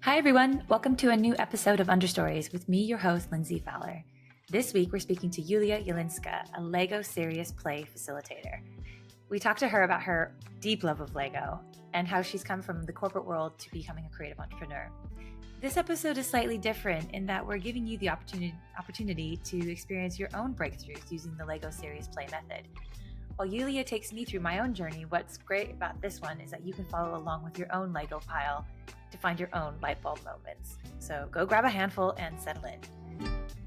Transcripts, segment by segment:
Hi, everyone. Welcome to a new episode of Understories with me, your host, Lindsay Fowler. This week, we're speaking to Julia Jelinska, a Lego Serious Play Facilitator. We talked to her about her deep love of Lego and how she's come from the corporate world to becoming a creative entrepreneur. This episode is slightly different in that we're giving you the opportunity to experience your own breakthroughs using the Lego Serious Play method. While Julia takes me through my own journey, what's great about this one is that you can follow along with your own Lego pile to find your own light bulb moments. So go grab a handful and settle in.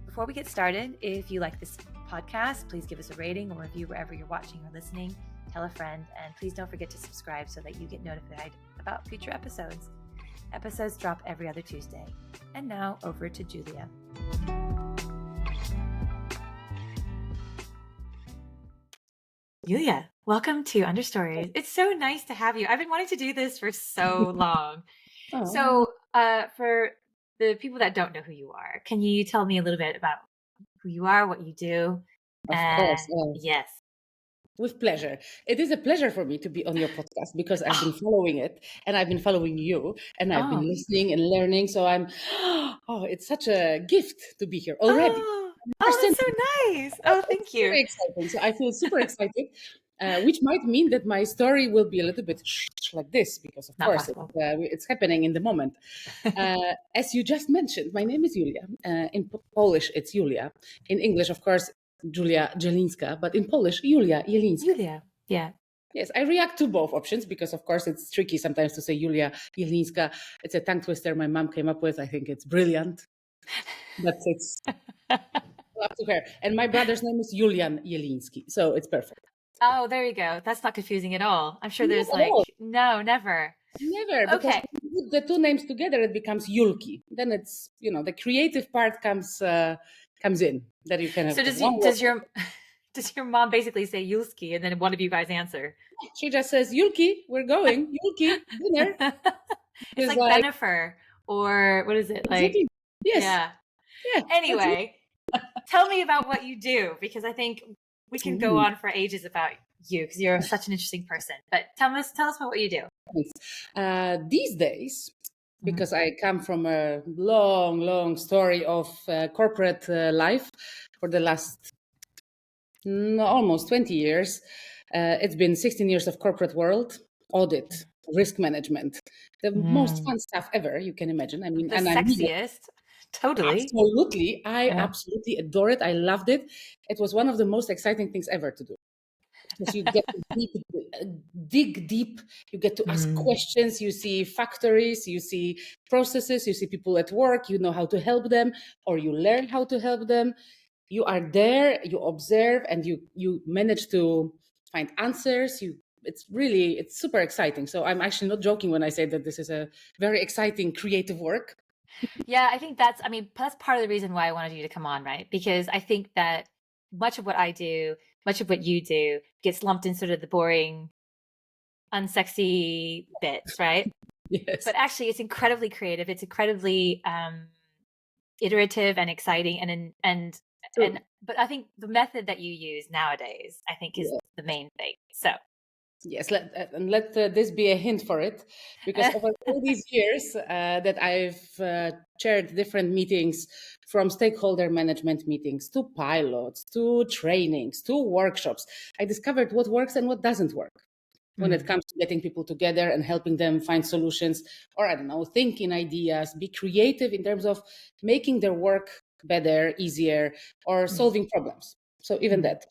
Before we get started, if you like this podcast, please give us a rating or review wherever you're watching or listening. Tell a friend, and please don't forget to subscribe so that you get notified about future episodes. Episodes drop every other Tuesday. And now over to Julia. Julia, welcome to Understories. It's so nice to have you. I've been wanting to do this for so long. So for the people that don't know who you are, can you tell me a little bit about who you are, what you do? Of course. Yes. With pleasure. It is a pleasure for me to be on your podcast because I've been following it and I've been following you and I've been listening and learning. So it's such a gift to be here already. That's so nice. Oh, thank you. Very exciting. So I feel super excited, which might mean that my story will be a little bit like this because, of course, it's happening in the moment. As you just mentioned, my name is Julia. In Polish, it's Julia. In English, of course, Julia Jelinska, but in Polish, Julia Jelinska. Julia, yeah. Yes, I react to both options because, of course, it's tricky sometimes to say Julia Jelinska. It's a tongue twister my mom came up with. I think it's brilliant. But it's up to her. And my brother's name is Julian Jelinski, so it's perfect. Oh, there you go. That's not confusing at all. I'm sure there's no, never. Never. Because when you put the two names together, it becomes Julki. Then it's, the creative part comes in. That you can have. So does your mom basically say Yulski and then one of you guys answer? She just says, Yulki, we're going. Yulki, dinner. It's like Benifer or what is it? Exactly. Yes. Yeah. Anyway, tell me about what you do because I think we can go on for ages about you because you're such an interesting person. But tell us about what you do. These days, because I come from a long, long story of corporate life for the last almost 20 years. It's been 16 years of corporate world, audit, risk management, the most fun stuff ever you can imagine. I mean, the sexiest. Totally. Absolutely. I absolutely adore it. I loved it. It was one of the most exciting things ever to do. Because you get to dig deep, you get to ask questions, you see factories, you see processes, you see people at work, you know how to help them, or you learn how to help them. You are there, you observe, and you manage to find answers. It's super exciting. So I'm actually not joking when I say that this is a very exciting creative work. Yeah, I think that's part of the reason why I wanted you to come on, right? Because I think that much of what I do, much of what you do gets lumped in sort of the boring, unsexy bits, right? Yes. But actually it's incredibly creative. It's incredibly iterative and exciting but I think the method that you use nowadays, I think is the main thing. So yes, let this be a hint for it, because over all these years that I've chaired different meetings, from stakeholder management meetings to pilots to trainings to workshops, I discovered what works and what doesn't work when it comes to getting people together and helping them find solutions, or think in ideas, be creative in terms of making their work better, easier, or solving problems. So even that.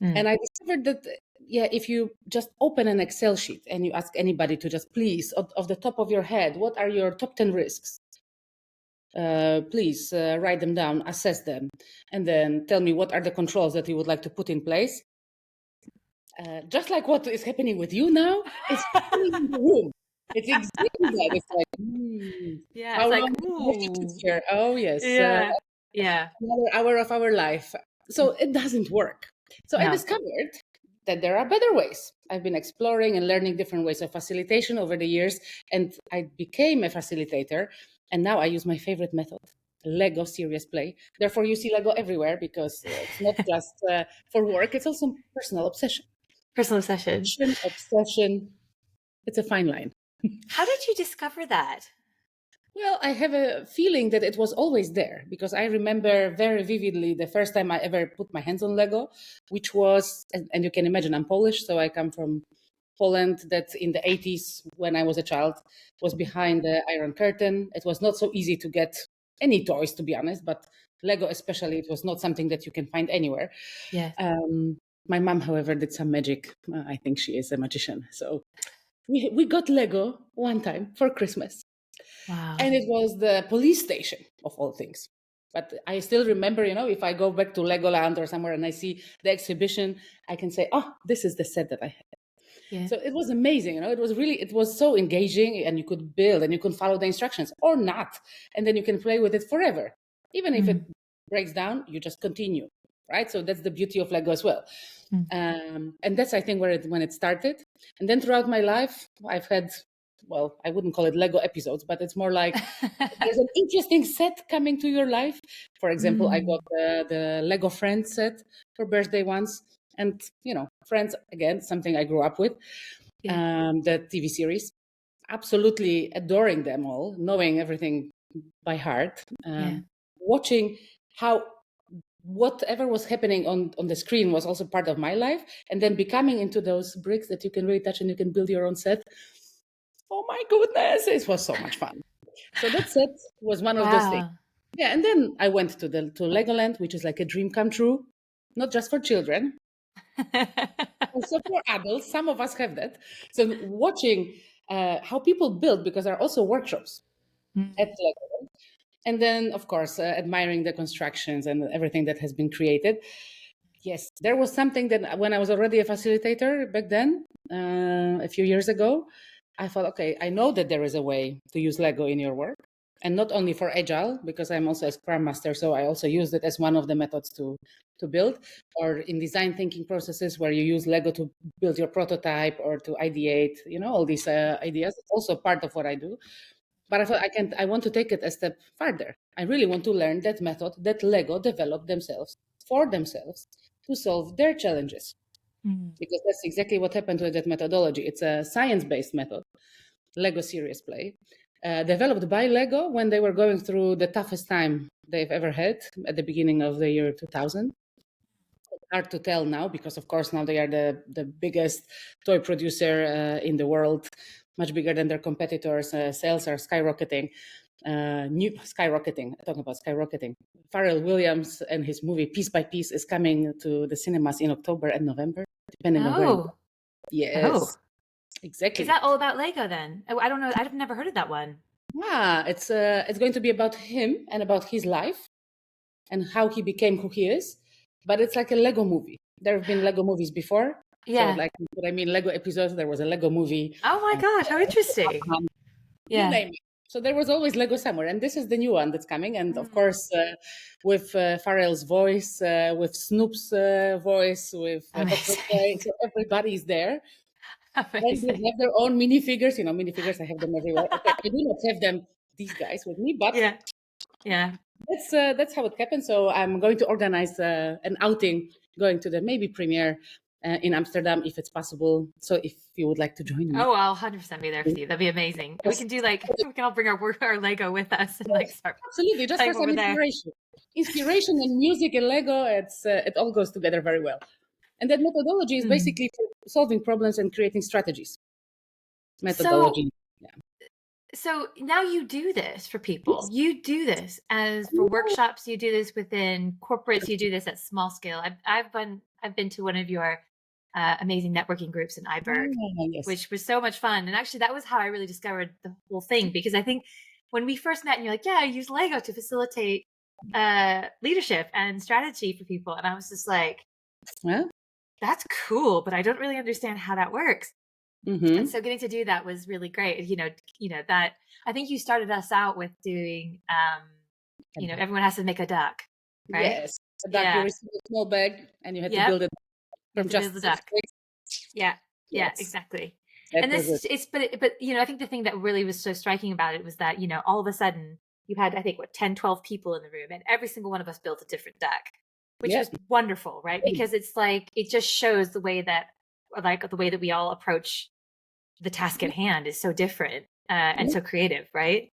And I discovered that if you just open an Excel sheet and you ask anybody to just please, off the top of your head, what are your top 10 risks? Please write them down, assess them, and then tell me what are the controls that you would like to put in place. Just like what is happening with you now, it's happening in the room. It's exactly that. It's like, how long here? Oh, yes. Another hour of our life. So it doesn't work. So I discovered that there are better ways. I've been exploring and learning different ways of facilitation over the years, and I became a facilitator. And now I use my favorite method, Lego Serious Play. Therefore, you see Lego everywhere because it's not just for work, it's also personal obsession. Personal obsession. Obsession. It's a fine line. How did you discover that? Well, I have a feeling that it was always there because I remember very vividly the first time I ever put my hands on Lego, which was, and you can imagine, I'm Polish, so I come from Poland that in the 80s, when I was a child, was behind the Iron Curtain. It was not so easy to get any toys, to be honest, but Lego especially, it was not something that you can find anywhere. Yes. My mom, however, did some magic. I think she is a magician. So we got Lego one time for Christmas. Wow. And it was the police station of all things. But I still remember, if I go back to Legoland or somewhere and I see the exhibition, I can say, oh, this is the set that I had. Yeah. So it was amazing, it was so engaging, and you could build and you could follow the instructions or not. And then you can play with it forever. Even if it breaks down, you just continue, right? So that's the beauty of Lego as well. And that's, I think, when it started. And then throughout my life, I've had, well, I wouldn't call it Lego episodes, but it's more like there's an interesting set coming to your life. For example, I got the Lego Friends set for birthday once. And, Friends, again, something I grew up with, the TV series. Absolutely adoring them all, knowing everything by heart, watching how whatever was happening on the screen was also part of my life, and then becoming into those bricks that you can really touch and you can build your own set. Oh my goodness, it was so much fun. So that set was one of those things. Yeah, and then I went to Legoland, which is like a dream come true, not just for children, also for adults. Some of us have that. So watching how people build, because there are also workshops at Legoland, and then of course admiring the constructions and everything that has been created. Yes, there was something that when I was already a facilitator back then, a few years ago, I thought, okay, I know that there is a way to use Lego in your work, and not only for Agile, because I'm also a Scrum Master, so I also use it as one of the methods to build, or in design thinking processes where you use Lego to build your prototype or to ideate, all these ideas. It's also part of what I do. But I thought I want to take it a step further. I really want to learn that method that Lego developed themselves for themselves to solve their challenges. Because that's exactly what happened with that methodology. It's a science-based method, Lego Serious Play, developed by Lego when they were going through the toughest time they've ever had at the beginning of the year 2000. It's hard to tell now because, of course, now they are the biggest toy producer in the world, much bigger than their competitors. Sales are skyrocketing. Talking about skyrocketing. Pharrell Williams and his movie Piece by Piece is coming to the cinemas in October and November, depending on where. Yes, exactly. Is that all about Lego then? I don't know. I've never heard of that one. Yeah, it's going to be about him and about his life and how he became who he is. But it's like a Lego movie. There have been Lego movies before. Yeah. So, like what I mean, Lego episodes. There was a Lego movie. Oh my gosh, how interesting! You name it. So there was always Lego somewhere, and this is the new one that's coming. And of course, with Pharrell's voice, with Snoop's voice, with so everybody's there. And they have their own minifigures. Minifigures. I have them everywhere. Okay, I do not have them. These guys with me, but yeah. That's how it happened. So I'm going to organize an outing, going to the maybe premiere in Amsterdam if it's possible. So if you would like to join me. Oh, I'll 100% be there with you. That'd be amazing. We can do we can all bring our Lego with us and start. Absolutely, just for some inspiration. Inspiration and music and Lego, it all goes together very well. And that methodology is basically for solving problems and creating strategies. Methodology. So now you do this for people. Yes. You do this for workshops. You do this within corporates. You do this at small scale. I've been to one of your amazing networking groups in Iberg, which was so much fun. And actually, that was how I really discovered the whole thing, because I think when we first met, and you're like, "Yeah, I use Lego to facilitate leadership and strategy for people," and I was just like, "Well, that's cool, but I don't really understand how that works." And so getting to do that was really great. That I think you started us out with doing, everyone has to make a duck, right? Yes, a duck. You receive a small bag and you had to build it from just the duck. Yeah, exactly. And this but I think the thing that really was so striking about it was that, all of a sudden you had, I think, 10, 12 people in the room, and every single one of us built a different duck, which was wonderful, right? Because it's like, it just shows the way that we all approach the task at hand is so different and so creative, right?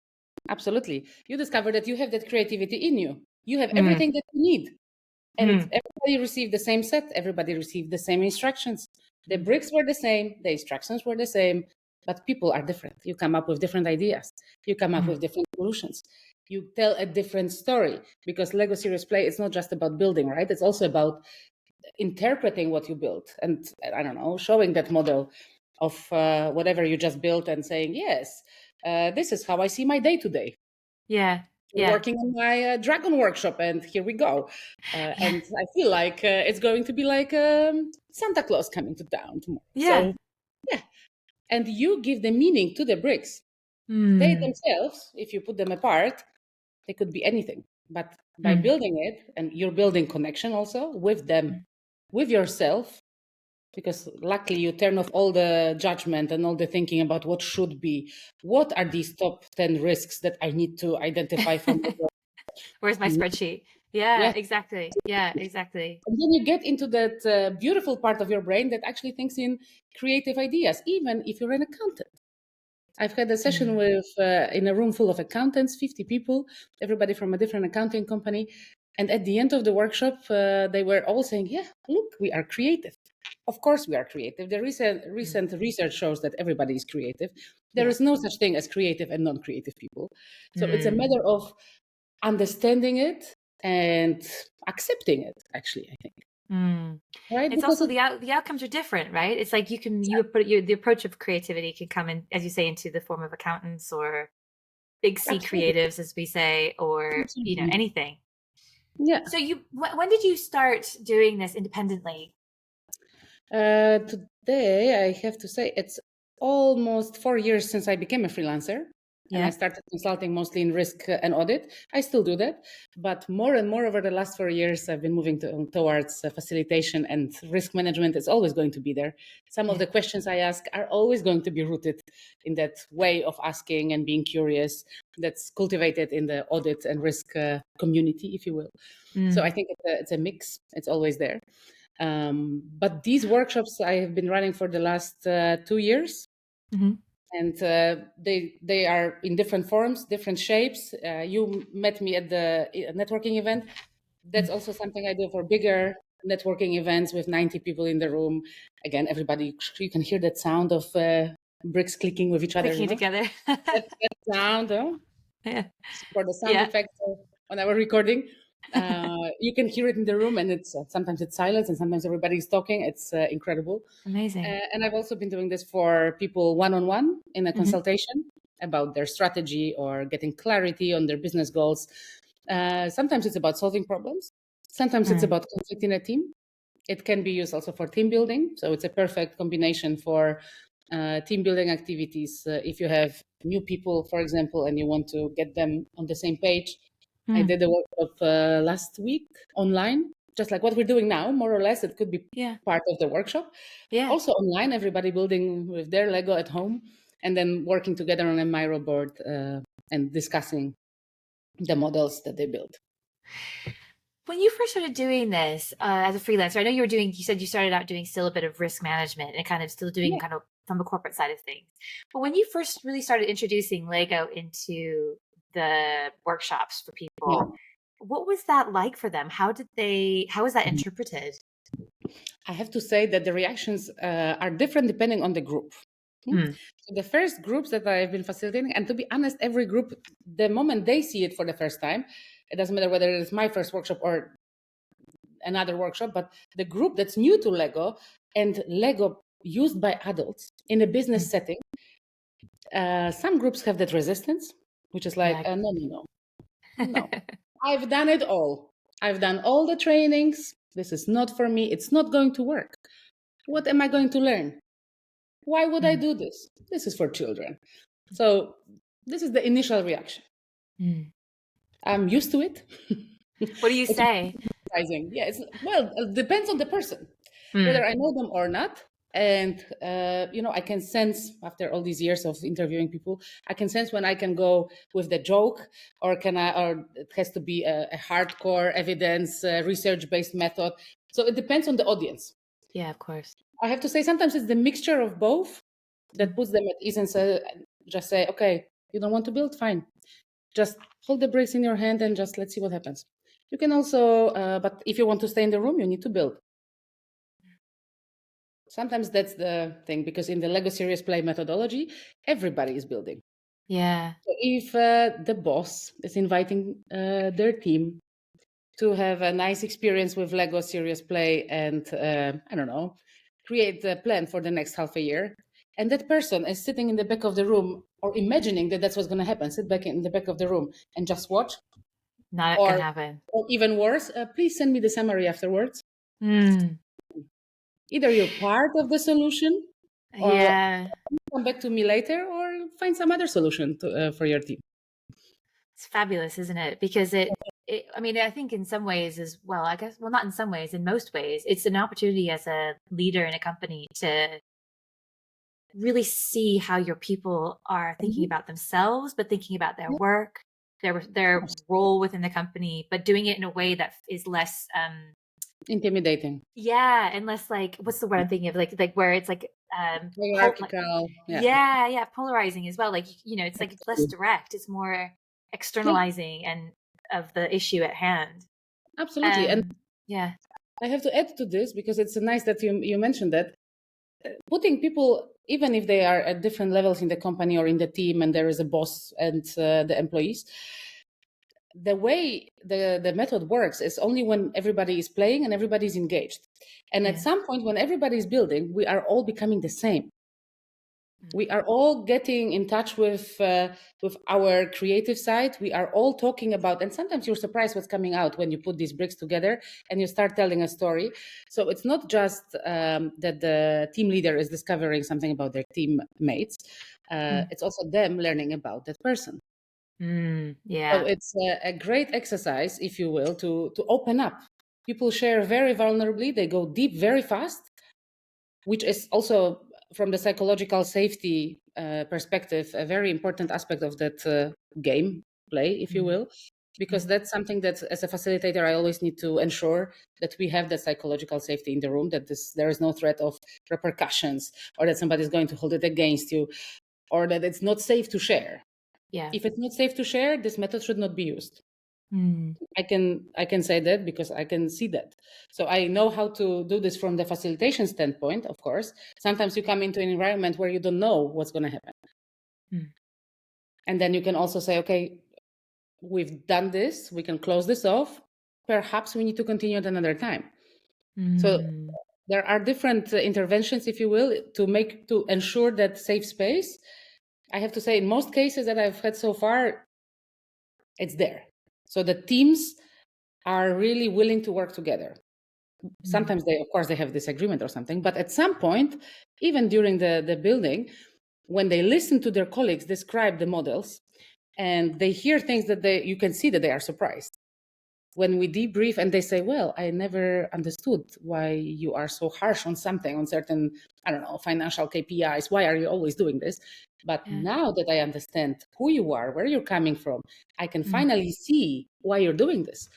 Absolutely. You discover that you have that creativity in you. You have Mm. everything that you need. And everybody received the same set. Everybody received the same instructions. The bricks were the same. The instructions were the same. But people are different. You come up with different ideas. You come up with different solutions. You tell a different story, because Lego Serious Play is not just about building, right? It's also about interpreting what you built and, I don't know, showing that model of whatever you just built and saying, yes, this is how I see my day to day. Yeah. Yeah. Working on my dragon workshop, and here we go. And I feel like it's going to be like Santa Claus coming to town tomorrow. Yeah. So yeah, and you give the meaning to the bricks. They themselves, if you put them apart, they could be anything. But by building it, and you're building connection also with them, with yourself, because luckily you turn off all the judgment and all the thinking about what should be. What are these top 10 risks that I need to identify from the world? Where's my spreadsheet? Yeah, Yes. exactly. Yeah, exactly. And then you get into that beautiful part of your brain that actually thinks in creative ideas, even if you're an accountant. I've had a session with in a room full of accountants, 50 people, everybody from a different accounting company. And at the end of the workshop, they were all saying, yeah, look, we are creative. Of course, we are creative. The recent research shows that everybody is creative. There is no such thing as creative and non-creative people. So it's a matter of understanding it and accepting it, actually, I think. Right? It's Because also the outcomes are different, right? It's like the approach of creativity can come in, as you say, into the form of accountants or big C absolutely. creatives, as we say, or Absolutely. anything. Yeah. So when did you start doing this independently? Today, I have to say it's almost 4 years since I became a freelancer. And I started consulting mostly in risk and audit. I still do that, but more and more over the last 4 years, I've been moving towards facilitation, and risk management is always going to be there. Some of the questions I ask are always going to be rooted in that way of asking and being curious that's cultivated in the audit and risk community, if you will. So I think it's a mix. It's always there. But these workshops I have been running for the last 2 years. And they are in different forms, different shapes. You met me at the networking event. That's also something I do for bigger networking events with 90 people in the room. Again, everybody, you can hear that sound of bricks clicking with each other. Clicking together. that sound for the sound Yeah. effects on our recording. You can hear it in the room, and it's sometimes it's silence and sometimes everybody's talking. It's incredible. Amazing. And I've also been doing this for people one-on-one in a consultation about their strategy or getting clarity on their business goals. Sometimes it's about solving problems. Sometimes it's about conflict in a team. It can be used also for team building. So it's a perfect combination for team building activities. If you have new people, for example, and you want to get them on the same page. I did a workshop last week online, just like what we're doing now, more or less. It could be part of the workshop. Yeah. Also online, everybody building with their Lego at home and then working together on a Miro board and discussing the models that they built. When you first started doing this as a freelancer, I know you said you started out doing still a bit of risk management and kind of still doing kind of from the corporate side of things. But when you first really started introducing Lego into the workshops for people, what was that like for them? How was that interpreted? I have to say that the reactions are different depending on the group. So the first groups that I've been facilitating, and to be honest, every group, the moment they see it for the first time, it doesn't matter whether it's my first workshop or another workshop, but the group that's new to Lego and Lego used by adults in a business setting, some groups have that resistance, which is like, no. I've done it all. I've done all the trainings. This is not for me. It's not going to work. What am I going to learn? Why would I do this? This is for children. So this is the initial reaction. I'm used to it. What do you say? Yeah, it depends on the person, whether I know them or not. And, I can sense after all these years of interviewing people, I can sense when I can go with the joke or it has to be a hardcore evidence, research-based method. So it depends on the audience. Yeah, of course. I have to say, sometimes it's the mixture of both that puts them at ease and just say, okay, you don't want to build? Fine. just hold the bricks in your hand and just let's see what happens. You can also, but if you want to stay in the room, you need to build. Sometimes that's the thing, because in the Lego Serious Play methodology, everybody is building. Yeah. So if the boss is inviting their team to have a nice experience with Lego Serious Play and, I don't know, create a plan for the next half a year, and that person is sitting in the back of the room or imagining that that's what's going to happen, sit back in the back of the room and just watch, Not or, gonna happen. or even worse, please send me the summary afterwards. Mm. Either you're part of the solution, or Yeah. come back to me later, or find some other solution for your team. It's fabulous, isn't it? Because I mean, I think in some ways as well, I guess, well, not in some ways, in most ways, it's an opportunity as a leader in a company to really see how your people are thinking Mhm. about themselves, but thinking about their Yeah, work, their role within the company, but doing it in a way that is less, intimidating, yeah, and less like, what's the word I'm thinking of? Like where it's like, like, hierarchical. Yeah, yeah, polarizing as well. Like, it's like less direct. It's more yeah, externalizing and of the issue at hand. absolutely. And Yeah, I have to add to this, because it's nice that you mentioned that putting people, even if they are at different levels in the company or in the team, and there is a boss and the employees, the way the method works is only when everybody is playing and everybody is engaged. And at yeah, some point, when everybody is building, we are all becoming the same. We are all getting in touch with our creative side. We are all talking about, and sometimes you're surprised what's coming out when you put these bricks together and you start telling a story. So it's not just that the team leader is discovering something about their teammates. It's also them learning about that person. So yeah, it's a great exercise, if you will, to open up. People share very vulnerably. They go deep very fast, which is also, from the psychological safety perspective, a very important aspect of that game play, if you will, because that's something that, as a facilitator, I always need to ensure that we have that psychological safety in the room, that there is no threat of repercussions, or that somebody's going to hold it against you, or that it's not safe to share. yeah. If it's not safe to share, this method should not be used. Mm. I can say that because I can see that. So I know how to do this from the facilitation standpoint, of course. Sometimes you come into an environment where you don't know what's going to happen. Mm. And then you can also say, okay, we've done this, we can close this off. Perhaps we need to continue at another time. So Mm. there are different interventions, if you will, to ensure that safe space. I have to say, in most cases that I've had so far, it's there. So the teams are really willing to work together. Sometimes of course, they have disagreement or something, but at some point, even during the building, when they listen to their colleagues describe the models and they hear things that you can see that they are surprised. When we debrief and they say, well, I never understood why you are so harsh on something, on certain, I don't know, financial KPIs. Why are you always doing this? But Yeah. now that I understand who you are, where you're coming from, I can Mm. finally see why you're doing this.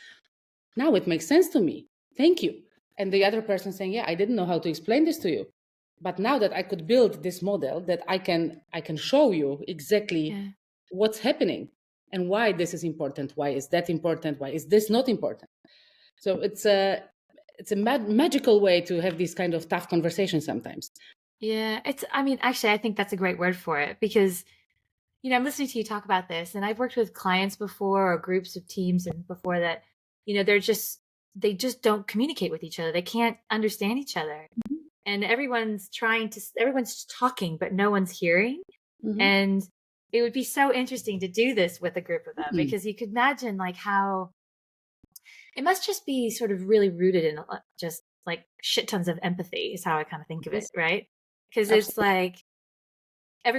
Now it makes sense to me. Thank you. And the other person saying, yeah, I didn't know how to explain this to you. But now that I could build this model, that I can show you exactly Yeah. what's happening and why this is important, why is that important, why is this not important. So it's a magical way to have these kind of tough conversations sometimes. Yeah. I mean, actually, I think that's a great word for it because, I'm listening to you talk about this and I've worked with clients before or groups of teams and before that, they just don't communicate with each other. They can't understand each other. And everyone's talking, but no one's hearing. Mm-hmm. And it would be so interesting to do this with a group of them Mm-hmm. because you could imagine like how it must just be sort of really rooted in just like shit tons of empathy is how I kind of think of it, Yes, right? Because it's absolutely. like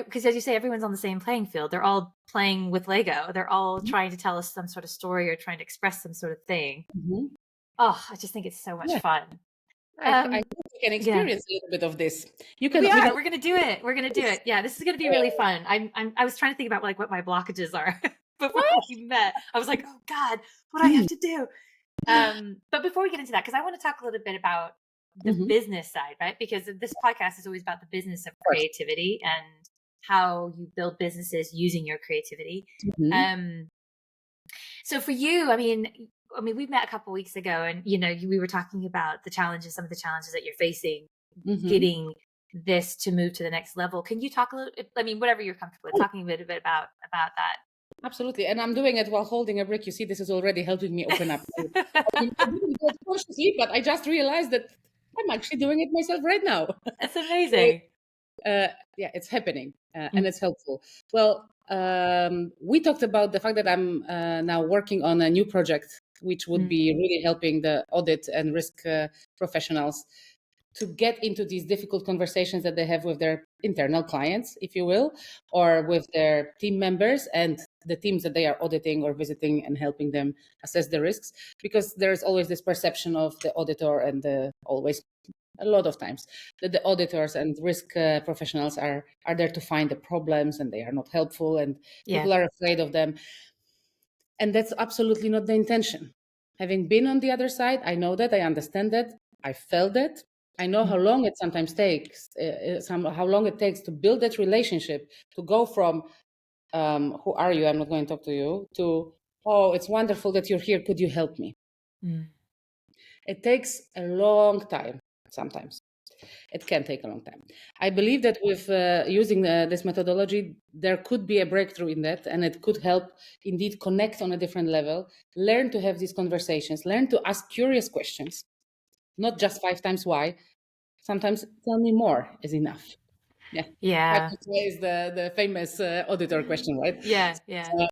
because as you say, everyone's on the same playing field. They're all playing with Lego. They're all trying to tell us some sort of story or trying to express some sort of thing. Mm-hmm. Oh, I just think it's so much Yeah, fun. I Um, hope you can yeah. experience a little bit of this. You can We are. without We're gonna do it. We're gonna do this. it. Yeah, this is gonna be really fun. I was trying to think about like what my blockages are before What? we met. I was like, oh God, what do I have to do? But before we get into that, because I want to talk a little bit about the Mm-hmm. Of business side, right? Because this podcast is always about the business of course. creativity and how you build businesses using your creativity. Mm-hmm. Um, So for you, we met a couple weeks ago, and we were talking about some of the challenges that you're facing, Hmm. getting this to move to the next level. Can you talk a little? I mean, whatever you're comfortable with, talking a bit about Absolutely. And I'm doing it while holding a brick. You see, this is already helping me open up. that. I didn't do it consciously, but I just realized that I'm actually doing it myself right now. That's So, amazing. yeah, it's happening Mm, and it's helpful. Well, we talked about the fact that I'm now working on a new project, which would mm, be really helping the audit and risk professionals to get into these difficult conversations that they have with their internal clients, if you will, or with their team members and the teams that they are auditing or visiting and helping them assess the risks. Because there's always this perception of the auditor and always a lot of times that the auditors and risk professionals are there to find the problems and they are not helpful and yeah. people are afraid of them, and that's absolutely not the intention. Having been on the other side, I know that, I understand that, I felt that, I know how Mm, long it sometimes takes, how long it takes to build that relationship, to go from who are you, I'm not going to talk to you, to oh, it's wonderful that you're here, could you help me? mm, It takes a long time sometimes. It can take a long time. I believe that with using this methodology, there could be a breakthrough in that, and it could help indeed connect on a different level, learn to have these conversations, learn to ask curious questions, not just 5 times why. Sometimes tell me more is enough. Yeah. Five yeah. times why is the famous auditor question, right? Yeah. Yeah.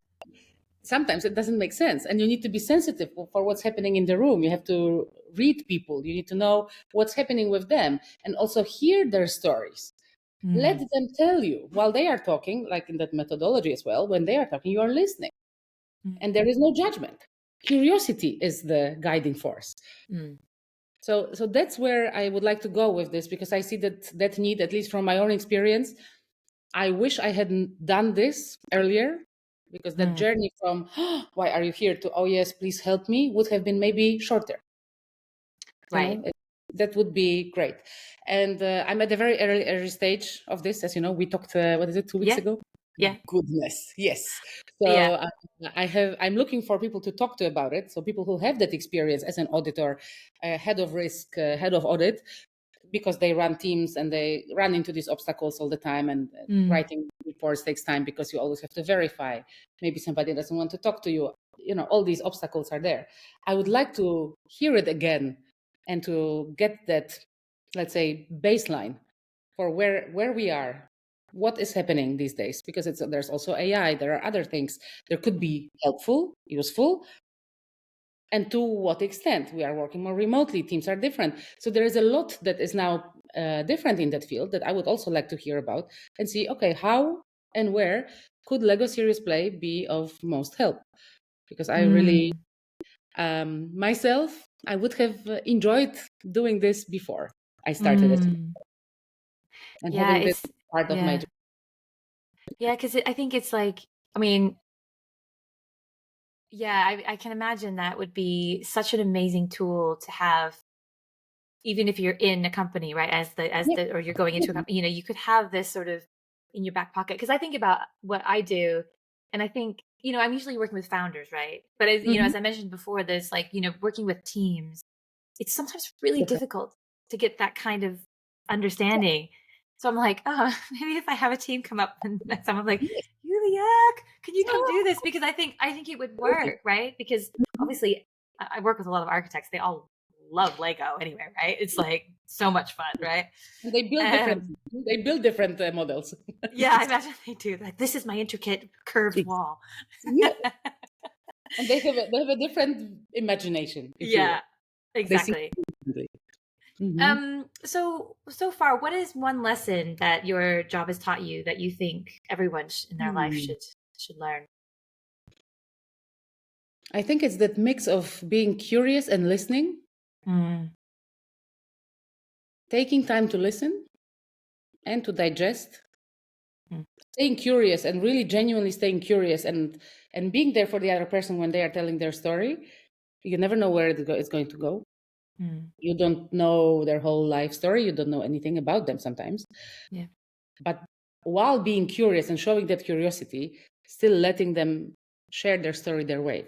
Sometimes it doesn't make sense, and you need to be sensitive for what's happening in the room. You have to read people, you need to know what's happening with them and also hear their stories. Let Mm, them tell you while they are talking, like in that methodology as well. When they are talking, you are listening, mm, and there is no judgment. Curiosity is the guiding force. mm, So that's where I would like to go with this, because I see that need, at least from my own experience. I wish I hadn't done this earlier, because that mm. journey from why are you here to oh yes, please help me would have been maybe shorter. You Right. know, that would be great. And I'm at a very early stage of this. As you know, we talked, what is it, 2 weeks Yeah. ago? Yeah. Goodness, yes. Yeah. So I'm looking for people to talk to about it. So people who have that experience as an auditor, head of risk, head of audit, because they run teams and they run into these obstacles all the time, and Mm, writing reports takes time because you always have to verify. Maybe somebody doesn't want to talk to you. All these obstacles are there. I would like to hear it again and to get that, let's say, baseline for where we are, what is happening these days, because there's also AI, there are other things there could mm, be helpful, useful, and to what extent we are working more remotely, teams are different. So there is a lot that is now different in that field that I would also like to hear about and see, okay, how and where could Lego Serious Play be of most help? Because I really, mm, myself, I would have enjoyed doing this before I started it, mm. and Yeah. having this part of my. Yeah. Yeah. Because I think it's like, I mean, yeah, I can imagine that would be such an amazing tool to have, even if you're in a company, right? Yeah, Or you're going into a company, you could have this sort of in your back pocket. Because I think about what I do, and I think, I'm usually working with founders, right? But mhm, as I mentioned before, there's like, working with teams, it's sometimes really different. difficult to get that kind of understanding. So I'm like, oh, maybe if I have a team come up and someone's like, Yes, Julia, can you come do this? Because I think it would absolutely. work, right? Because Mhm. obviously I work with a lot of architects. They all love Lego anyway, right? It's like so much fun, right? And they build Um, differently. They build different models. yeah, I Yes. imagine they do. Like, this is my intricate curved wall. Yeah, and they have a different imagination, if you will. Yeah, They see exactly. it differently. Hmm. So far, what is one lesson that your job has taught you that you think everyone in their life Hmm. should learn? I think it's that mix of being curious and listening, Mm, taking time to listen and to digest, mm, staying curious and really genuinely staying curious, and being there for the other person when they are telling their story. You never know where it's going to go. mm, You don't know their whole life story. You don't know anything about them sometimes. yeah. But while being curious and showing that curiosity, still letting them share their story their way.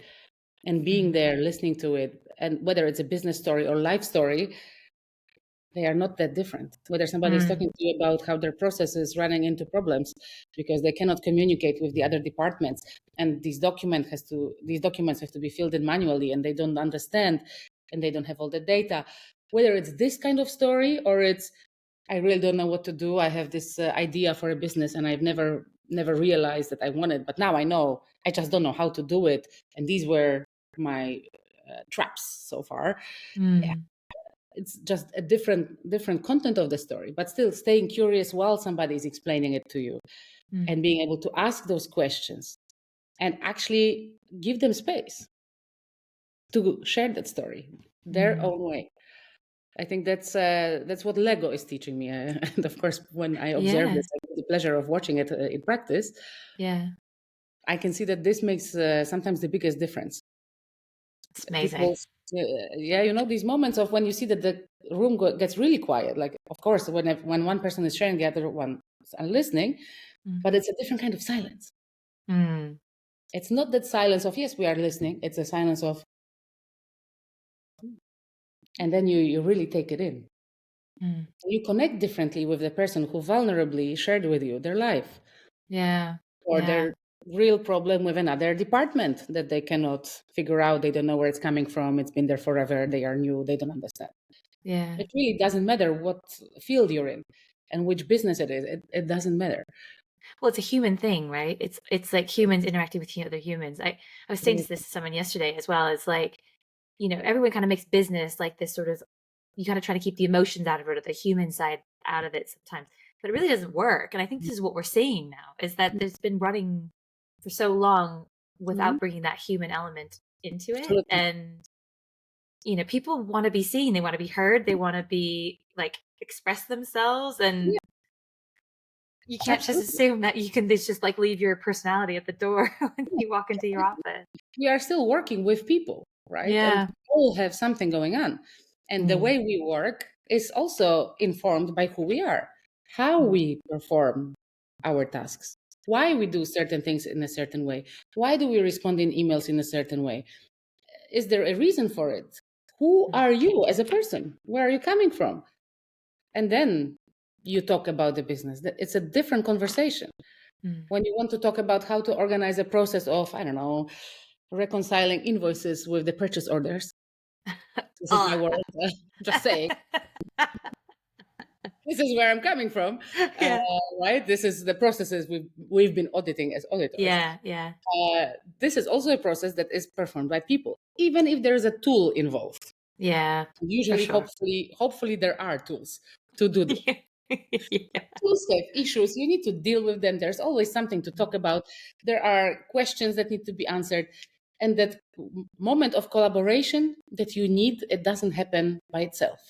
and being there, listening to it. And whether it's a business story or life story, they are not that different. Whether somebody is talking to you about how their process is running into problems because they cannot communicate with the other departments, and these documents have to be filled in manually, and they don't understand, and they don't have all the data. Whether it's this kind of story or it's, I really don't know what to do. I have this idea for a business, and I've never realized that I want it, but now I know. I just don't know how to do it, and these were my traps so far. Yeah, it's just a different content of the story, but still staying curious while somebody is explaining it to you, and being able to ask those questions and actually give them space to share that story their own way. I think that's what Lego is teaching me, and of course, when I observe this, I have the pleasure of watching it in practice. I can see that this makes sometimes the biggest difference. It's amazing. People, these moments of when you see that the room gets really quiet. Like, of course, when one person is sharing, the other one is listening, but it's a different kind of silence. It's not that silence of, yes, we are listening. It's a silence of, and then you really take it in. You connect differently with the person who vulnerably shared with you their life. Or their real problem with another department that they cannot figure out. They don't know where it's coming from. It's been there forever. They are new. They don't understand. It really doesn't matter what field you're in and which business it is. It doesn't matter. Well, it's a human thing, right? It's like humans interacting with other humans. I was saying this to someone yesterday as well. It's like, everyone kind of makes business like this sort of, you kind of try to keep the emotions out of it or the human side out of it sometimes, but it really doesn't work. And I think this is what we're seeing now, is that there's been running for so long without bringing that human element into it. Absolutely. And, people want to be seen. They want to be heard. They want to be like express themselves. And you can't just assume that you can just like leave your personality at the door when you walk into your office. We are still working with people, right? Yeah. And we all have something going on. And the way we work is also informed by who we are, how we perform our tasks, why we do certain things in a certain way, why do we respond in emails in a certain way. Is there a reason for it? Who are you as a person? Where are you coming from? And then you talk about the business. It's a different conversation. When you want to talk about how to organize a process of, I don't know, reconciling invoices with the purchase orders. This is my word, just saying. This is where I'm coming from, right? This is the processes we've been auditing as auditors. Yeah. This is also a process that is performed by people, even if there is a tool involved. Yeah. Usually, sure. hopefully there are tools to do this. Tools have issues. You need to deal with them. There's always something to talk about. There are questions that need to be answered. And that moment of collaboration that you need, it doesn't happen by itself.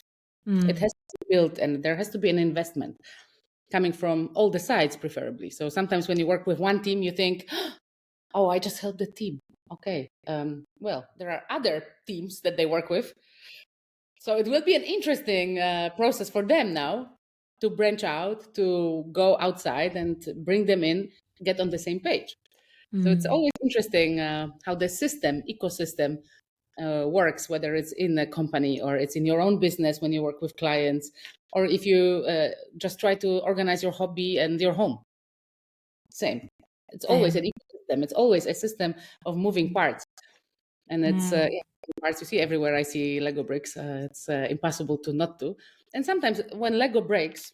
It has to be built, and there has to be an investment coming from all the sides, preferably. So sometimes when you work with one team, you think, oh, I just helped the team. Okay. Well, there are other teams that they work with. So it will be an interesting process for them now to branch out, to go outside and bring them in, get on the same page. So it's always interesting how the ecosystem works, whether it's in a company or it's in your own business when you work with clients, or if you just try to organize your hobby and your home. Same. It's always an ecosystem. It's always a system of moving parts. And it's parts you see everywhere. I see Lego bricks. It's impossible to not do. And sometimes when Lego breaks,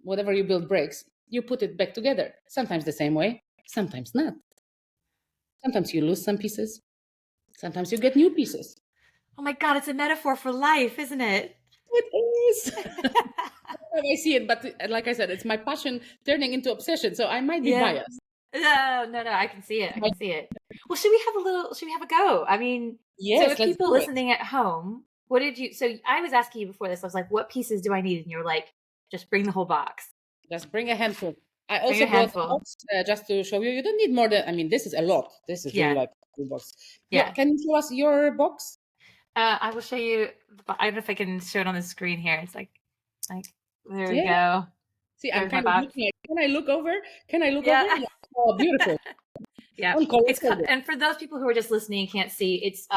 whatever you build breaks, you put it back together. Sometimes the same way, sometimes not. Sometimes you lose some pieces. Sometimes you get new pieces. Oh my God, it's a metaphor for life, isn't it? It is. I see it, but like I said, it's my passion turning into obsession. So I might be biased. No, I can see it. Well, should we have a go? I mean, yes, so if people listening at home, so I was asking you before this, I was like, what pieces do I need? And you're like, just bring the whole box. Just bring a handful. I also brought a box just to show you. You don't need more than, this is a lot. This is really like a box. Yeah. Can you show us your box? I will show you. I don't know if I can show it on the screen here. It's like there we go. See, I'm kind of looking. Can I look over? Over? Yeah. Oh, beautiful. Yeah. Uncolor-coded. And for those people who are just listening and can't see, it's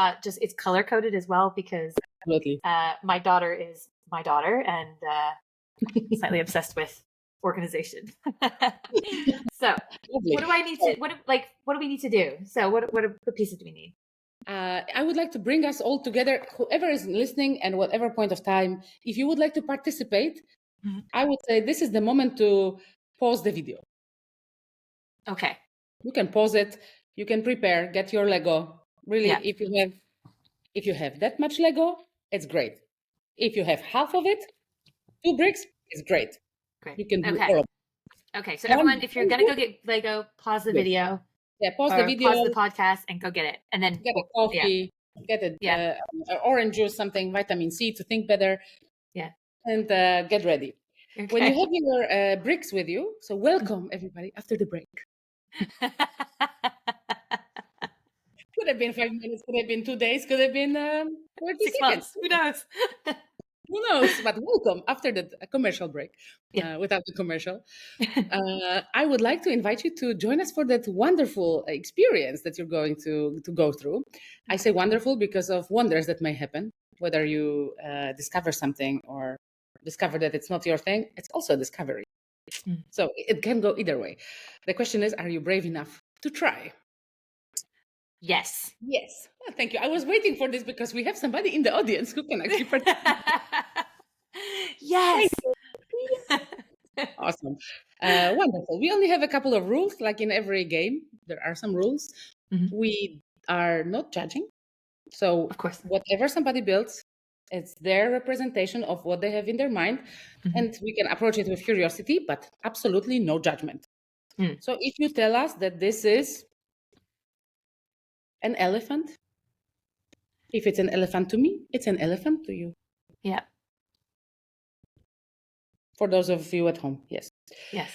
it's color coded as well because Absolutely. my daughter is my daughter and slightly obsessed with organization. So Lovely. what do I need to what do we need to do? So what pieces do we need? I would like to bring us all together, whoever is listening and whatever point of time, if you would like to participate, Mhm. I would say this is the moment to pause the video. Okay. You can pause it, you can prepare, get your Lego. Really, Yeah. if you have that much Lego, it's great. If you have half of it, 2 bricks, it's great. Great. You can do Okay. all of Okay. So it. everyone, if you're gonna go get Lego, pause the Good. video. Yeah, pause or the video, pause the podcast and go get it. And then get a coffee, get an orange juice, something, vitamin C to think better. Yeah. And get ready. Okay. When you have your bricks with you, so welcome everybody after the break. Could have been 5 minutes, could have been 2 days, could have been 30 6 seconds. months. Who knows? Who knows? But welcome after the commercial break. Yeah. Without the commercial. I would like to invite you to join us for that wonderful experience that you're going to go through. I say wonderful because of wonders that may happen, whether you discover something or discover that it's not your thing. It's also a discovery. Mm. So it can go either way. The question is, are you brave enough to try? Yes. Yes. Oh, thank you. I was waiting for this because we have somebody in the audience who can actually participate. Yes. Awesome. Wonderful. We only have a couple of rules, like in every game. There are some rules. Mhm. We are not judging. So Of course. whatever somebody builds, it's their representation of what they have in their mind. Mhm. And we can approach it with curiosity, but absolutely no judgment. Mm. So if you tell us that this is an elephant, if it's an elephant to me, it's an elephant to you. Yeah. For those of you at home, yes. Yes.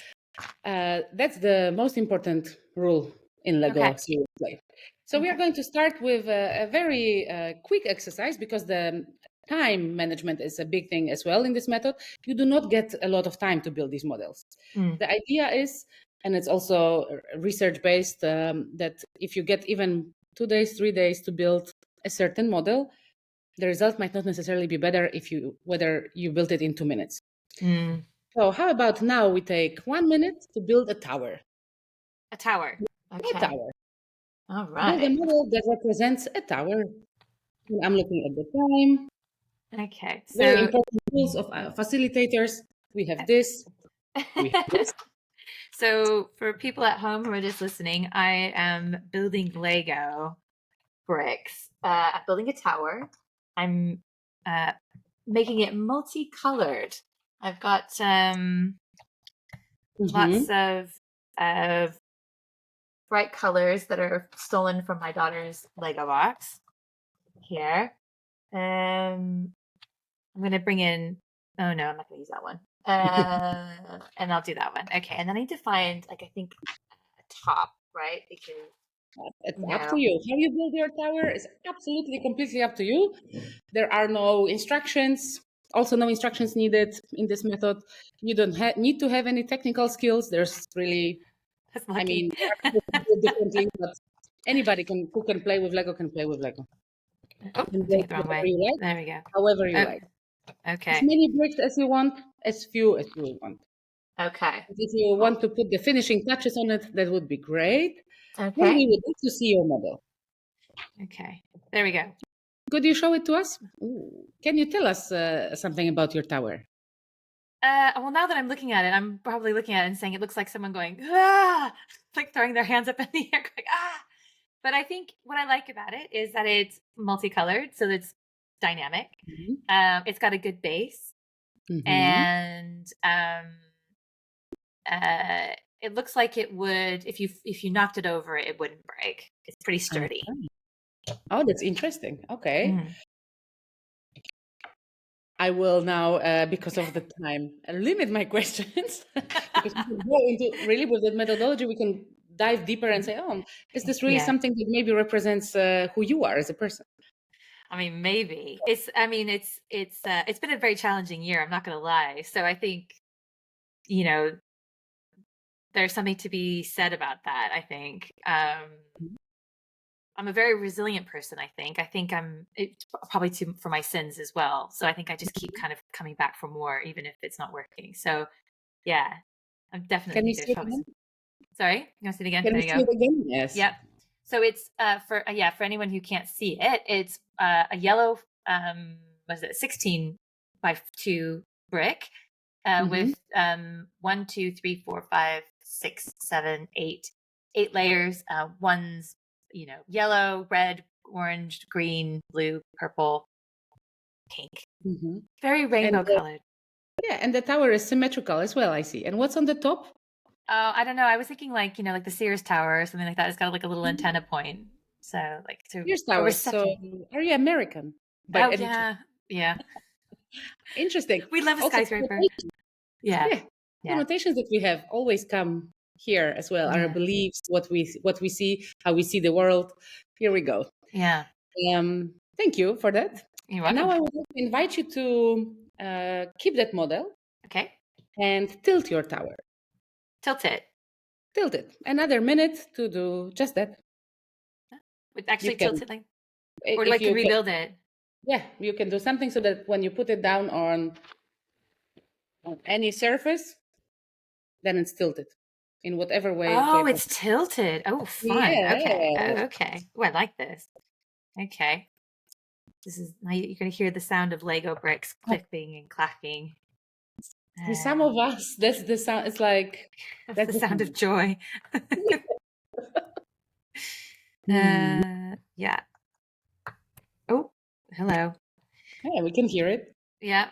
That's the most important rule in Lego Serious Play. So we are going to start with a very quick exercise because the time management is a big thing as well in this method. You do not get a lot of time to build these models. Mm. The idea is, and it's also research-based, that if you get even 2 days, 3 days to build a certain model, the result might not necessarily be better whether you built it in 2 minutes. Mm. So how about now we take 1 minute to build a tower? A tower. Okay. A tower. All Build right. a model that represents a tower. And I'm looking at the time. Okay. Very So important rules of facilitators. We have this. We have this. so for people at home who are just listening, I am building Lego bricks. I'm building a tower. I'm making it multicolored. I've got lots of bright colors that are stolen from my daughter's Lego box here. I'm going to bring in, oh no, I'm not going to use that one. And I'll do that one. Okay. And then I need to find, like, I think a top, right? Because it's up to you. How you build your tower is absolutely, completely up to you. There are no instructions. Also, no instructions needed in this method. You don't need to have any technical skills. There's really, I mean, there are people who do differently, but anybody who can play with Lego can play with Lego. Oh, And take it the wrong way. you like, there we go. however you like. Okay. As many bricks as you want, as few as you want. Okay. If you want to put the finishing touches on it, that would be great. Okay. Then we would like to see your model. Okay. There we go. Could you show it to us? Ooh. Can you tell us something about your tower? Well, now that I'm looking at it, I'm probably looking at it and saying it looks like someone going, ah, like throwing their hands up in the air, going, ah. But I think what I like about it is that it's multicolored, so it's dynamic. Mm-hmm. It's got a good base, Mm-hmm. and it looks like it would, if you knocked it over, it wouldn't break. It's pretty sturdy. Oh, that's interesting. Okay. Mm. I will now, because of the time, limit my questions because we can go into really with the methodology. We can dive deeper and say, "Oh, is this really something that maybe represents who you are as a person?" I mean, maybe it's been a very challenging year. I'm not going to lie. So I think, there's something to be said about that, I think. I'm a very resilient person, I think. It's probably for my sins as well. So I think I just keep kind of coming back for more, even if it's not working. So yeah, I definitely Can we think see there's it probably again? sorry, you want to see it again? Can There we you see go. it again? Yes. Yep. So it's for anyone who can't see it, it's a yellow was it 16 by 2 brick with 1, 2, 3, 4, 5, 6, 7, 8 layers. One's yellow, red, orange, green, blue, purple, pink. Very rainbow colored. Yeah, and the tower is symmetrical as well, I see. And what's on the top? Oh, I don't know. I was thinking like the Sears Tower or something like that. It's got like a little antenna point. So like to Sears a Tower. So reception. are you American? By Oh any chance? yeah. Interesting. We love a Also, skyscraper. Yeah. connotations that we have always come here as well. Our beliefs, what we see, how we see the world. Here we go. Yeah. Thank you for that. You're And welcome. now I would like to invite you to keep that model. Okay. And tilt your tower. Tilt it. Tilt it. Another minute to do just that. Actually tilt it like, or like to rebuild it. Yeah, you can do something so that when you put it down on any surface, then it's tilted in whatever way. Oh, it's tilted. Oh, fun. Yeah. Okay. Oh, okay. Oh, I like this. Okay. This is now you're going to hear the sound of Lego bricks clipping and clacking. For some of us, that's the sound. It's like that's the sound of joy. Yeah. Oh, hello. Yeah, we can hear it. Yeah.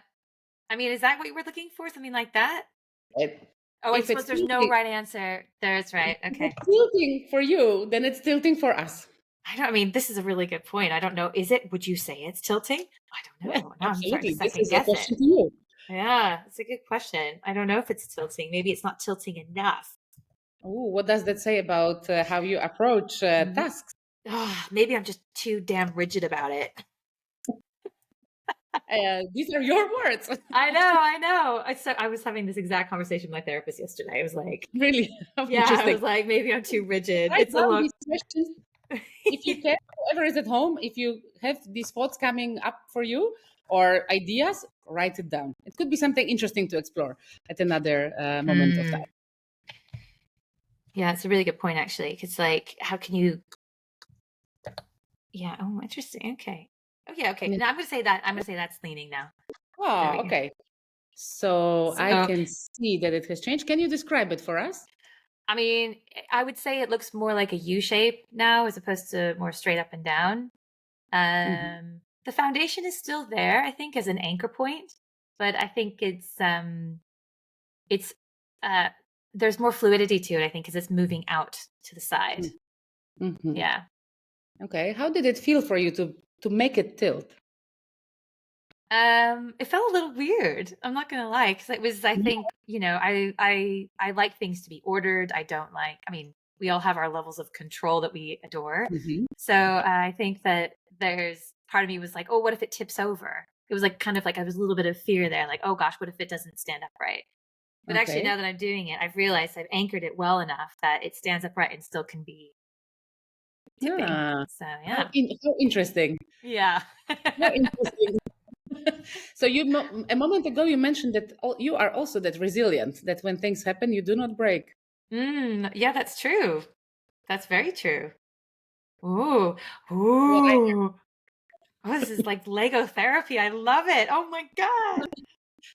I mean, is that what you were looking for? Something like that? I suppose there's tilting, no right answer. There's right. Okay. If it's tilting for you, then it's tilting for us. I mean, this is a really good point. I don't know. Would you say it's tilting? I don't know. Yeah, Now absolutely. I'm starting to This is a question it. to you. Yeah, it's a good question. I don't know if it's tilting. Maybe it's not tilting enough. Oh, what does that say about how you approach tasks? Maybe I'm just too damn rigid about it. These are your words. I know. I was having this exact conversation with my therapist yesterday. I was like, really? Yeah, I was like, maybe I'm too rigid. Write It's a down look. these questions. If you can, whoever is at home, if you have these thoughts coming up for you or ideas, write it down. It could be something interesting to explore at another moment of time. Yeah, it's a really good point, actually. Because, like, how can you? Yeah. Oh, interesting. Okay. Oh, yeah. Okay. Now I'm gonna say that's leaning now. Oh, okay. So I can see that it has changed. Can you describe it for us? I mean, I would say it looks more like a U shape now as opposed to more straight up and down. The foundation is still there, I think, as an anchor point, but I think there's more fluidity to it, I think, because it's moving out to the side. Yeah. Okay. How did it feel for you to make it tilt? It felt a little weird. I'm not gonna lie, because it was. I think I like things to be ordered. I don't like. I mean, we all have our levels of control that we adore. So I think that there's part of me was like, oh, what if it tips over? It was like kind of like I was a little bit of fear there, like, oh gosh, what if it doesn't stand upright? But actually, now that I'm doing it, I've realized I've anchored it well enough that it stands upright and still can be tipping. So yeah, how interesting. Yeah, how interesting. So a moment ago you mentioned that you are also that resilient, that when things happen you do not break. Yeah, that's true. That's very true. Ooh. Oh, this is like Lego therapy. I love it. Oh my god.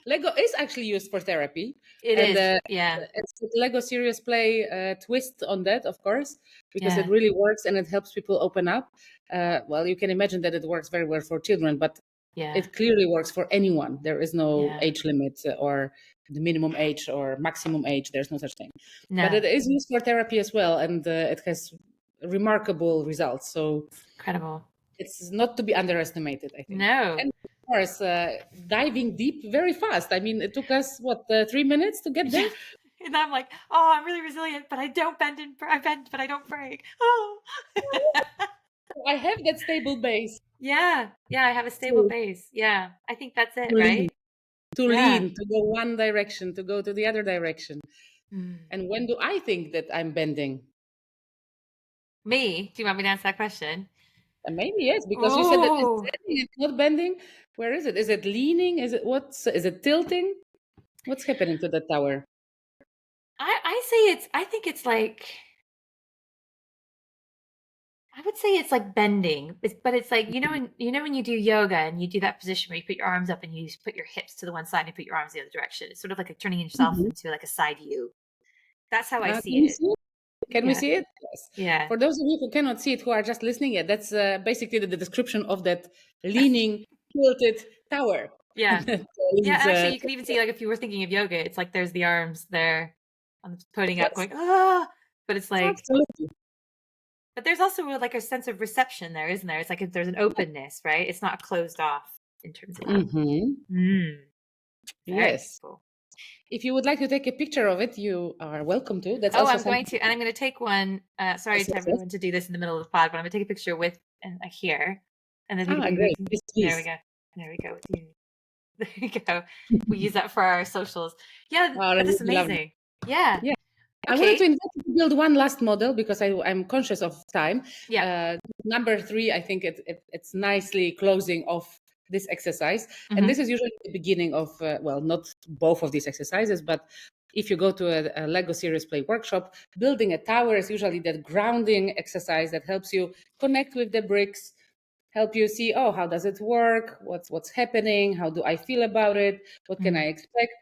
Lego is actually used for therapy. It is. Yeah. It's a Lego Serious Play twist on that, of course, because it really works and it helps people open up. Well, you can imagine that it works very well for children, but it clearly works for anyone. There is no age limit or the minimum age or maximum age. There's no such thing. No. But it is used for therapy as well, and it has remarkable results. So incredible. It's not to be underestimated, I think. No. And of course, diving deep very fast. I mean, it took us, 3 minutes to get there? And I'm like, oh, I'm really resilient, but I don't bend, but I don't break. Oh. I have that stable base. Yeah, I have a stable base. Yeah, I think that's it, right? To lean, to go one direction, to go to the other direction. And when do I think that I'm bending? Me? Do you want me to answer that question? Maybe yes, because you said that it's Oh, bending, it's not bending. Where is it? Is it leaning? Is it tilting? What's happening to the tower? I think it's like, I would say it's like bending, but it's like, when you do yoga and you do that position where you put your arms up and you put your hips to the one side and put your arms the other direction. It's sort of like turning yourself Mhm. into like a side U. That's how I see Can you it. see it? Can we Yeah. see it? Yes. Yeah. For those of you who cannot see it, who are just listening, yeah, that's basically the description of that leaning, tilted tower. Yeah. That Yeah. is, And actually, you could even see, like, if you were thinking of yoga, it's like there's the arms there putting up, yes, going, ah. But it's like, absolutely. but there's also like a sense of reception there, isn't there? It's like if there's an openness, right? It's not closed off in terms of yoga. Hmm. Very Yes. cool. If you would like to take a picture of it, you are welcome to. That's Oh, also I'm going something. to, and I'm going to take one. Sorry Yes, to yes, yes. everyone to do this in the middle of the pod, but I'm going to take a picture with and here, and then Ah, maybe we great. can. Yes, There we please. go. There we go. With you. There you go. We use that for our socials. Yeah, Oh, that but would that's be lovely. amazing. Yeah. Yeah. I wanted to Okay. invite you to build one last model because I'm conscious of time. Yeah. Number 3, I think it's nicely closing off this exercise. And Mm-hmm. this is usually the beginning of, well, not both of these exercises, but if you go to a Lego Serious Play workshop, building a tower is usually that grounding exercise that helps you connect with the bricks, help you see, oh, how does it work? What's happening? How do I feel about it? What can I expect?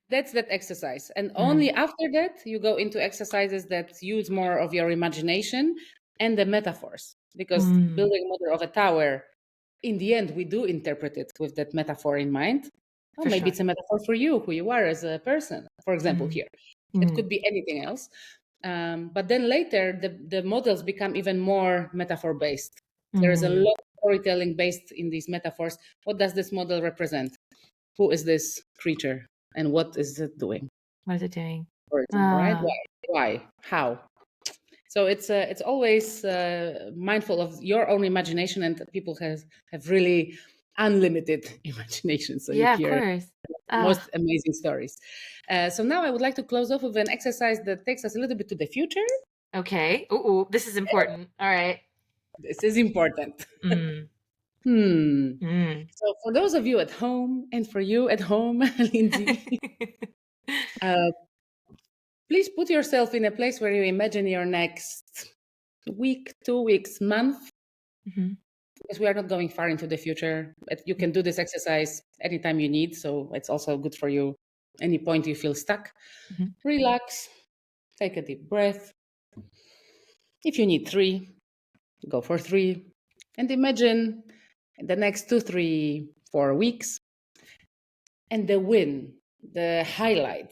That's that exercise. And only after that, you go into exercises that use more of your imagination and the metaphors. Because building a model of a tower, in the end, we do interpret it with that metaphor in mind. Oh, For maybe sure. it's a metaphor for you, who you are as a person, for example, Mm. here. It Mm. could be anything else. But then later, the models become even more metaphor based. There is a Mm. lot of storytelling based in these metaphors. What does this model represent? Who is this creature? And what is it doing? What is it doing? For example, right? Ah. Why? How? So it's always mindful of your own imagination, and people have really unlimited imagination. So you Yeah, of hear course. the Ah. most amazing stories. So now I would like to close off with an exercise that takes us a little bit to the future. Okay. Ooh, this is important. All right. This is important. Mm. Hmm. Mm. So for those of you at home, and for you at home, Lindsay, uh, please put yourself in a place where you imagine your next week, 2 weeks, month, Mhm. because we are not going far into the future. But you can do this exercise anytime you need. So it's also good for you any point you feel stuck. Mhm. Relax, take a deep breath. If you need 3, go for 3. And imagine the next 2, 3, 4 weeks and the win, the highlight,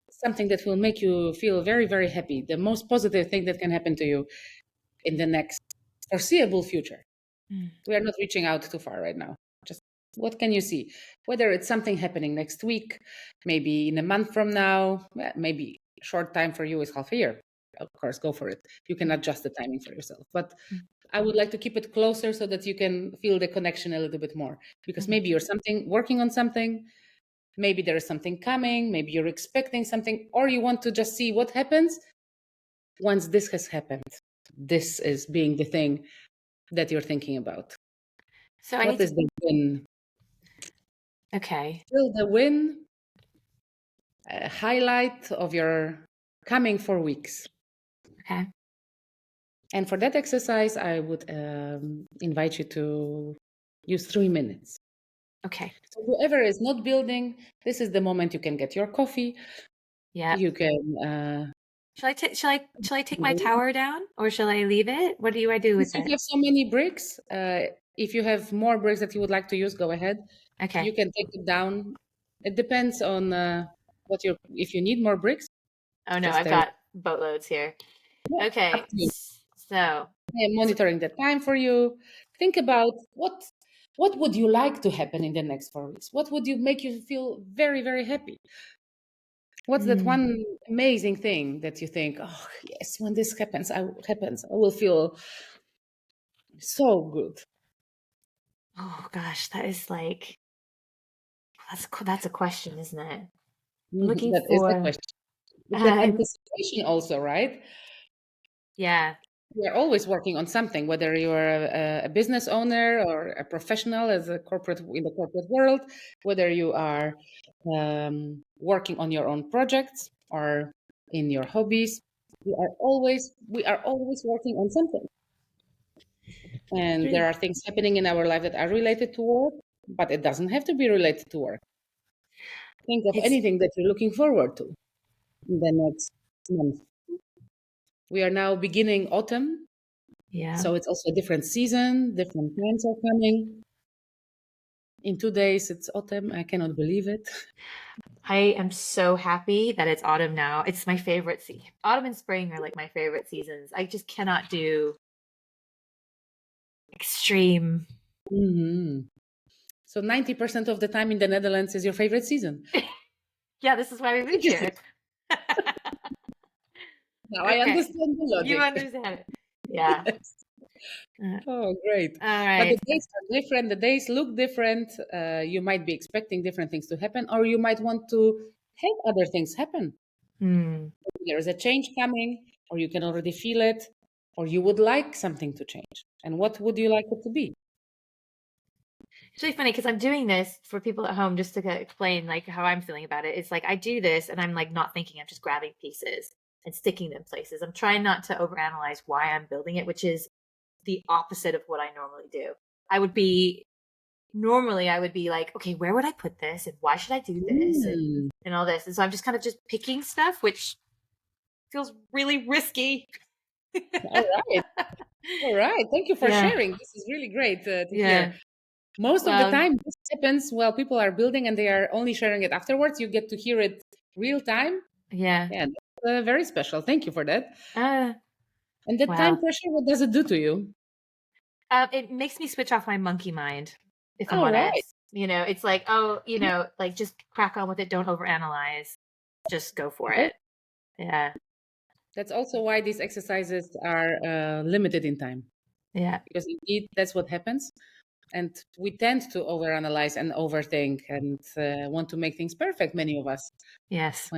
something that will make you feel very, very happy, the most positive thing that can happen to you in the next foreseeable future. Mm. We are not reaching out too far right now. Just what can you see? Whether it's something happening next week, maybe in a month from now, maybe a short time for you is half a year. Of course, go for it. You can adjust the timing for yourself. But Mm. I would like to keep it closer so that you can feel the connection a little bit more. Because Mhm. maybe you're working on something, maybe there is something coming, maybe you're expecting something, or you want to just see what happens once this has happened. This is being the thing that you're thinking about. So I What need to. is the win? Okay. Feel the win, highlight of your coming 4 weeks. Okay. And for that exercise, I would invite you to use 3 minutes. Okay. So whoever is not building, this is the moment you can get your coffee. Yeah. You can. Shall I take my tower down or shall I leave it? What do I do with Since you it? have so many bricks, if you have more bricks that you would like to use, go ahead. Okay. You can take it down. It depends on if you need more bricks, Oh no, just I've got boatloads here. yeah, up Okay. to you. So, I am monitoring the time for you. Think about what would you like to happen in the next 4 weeks? What would you make you feel very, very happy? What's that mm, one amazing thing that you think, oh yes, when this happens, I will feel so good. oh gosh, that is like that's a question, isn't it? Mhm, Looking that is the for question. It's that anticipation also, right? Yeah. We are always working on something, whether you're a business owner or a professional as a corporate in the corporate world, whether you are working on your own projects or in your hobbies. We are always working on something. And there are things happening in our life that are related to work, but it doesn't have to be related to work. Think of anything that you're looking forward to in the next month. We are now beginning autumn, Yeah. so it's also a different season, different times are coming. In 2 days, it's autumn. I cannot believe it. I am so happy that it's autumn now. It's my favorite season. Autumn and spring are like my favorite seasons. I just cannot do extreme. Hmm. So 90% of the time in the Netherlands is your favorite season. Yeah, this is why we moved here. Now I understand the logic. You understand it. Yeah. Yes. Oh, great. All But the right. days are different. The days look different. You might be expecting different things to happen, or you might want to have other things happen. There is a change coming, or you can already feel it, or you would like something to change. And what would you like it to be? It's really funny because I'm doing this for people at home just to explain like how I'm feeling about it. It's like I do this and I'm like not thinking, I'm just grabbing pieces and sticking them places. I'm trying not to overanalyze why I'm building it, which is the opposite of what I normally do. I would be like, okay, where would I put this? And why should I do this? And all this. And so I'm just kind of just picking stuff, which feels really risky. All right. All right. Thank you for sharing. This is really great to hear. Most of the time, this happens while people are building and they are only sharing it afterwards. You get to hear it real time. Yeah. Yeah, that's very special. Thank you for that. And the Wow. time pressure, what does it do to you? It makes me switch off my monkey mind, if I'm honest. Right. You know, it's like, oh, you know, like just crack on with it. Don't overanalyze. Just go for it. Yeah. That's also why these exercises are limited in time. Yeah. Because indeed, that's what happens. And we tend to overanalyze and overthink and want to make things perfect, many of us. Yes.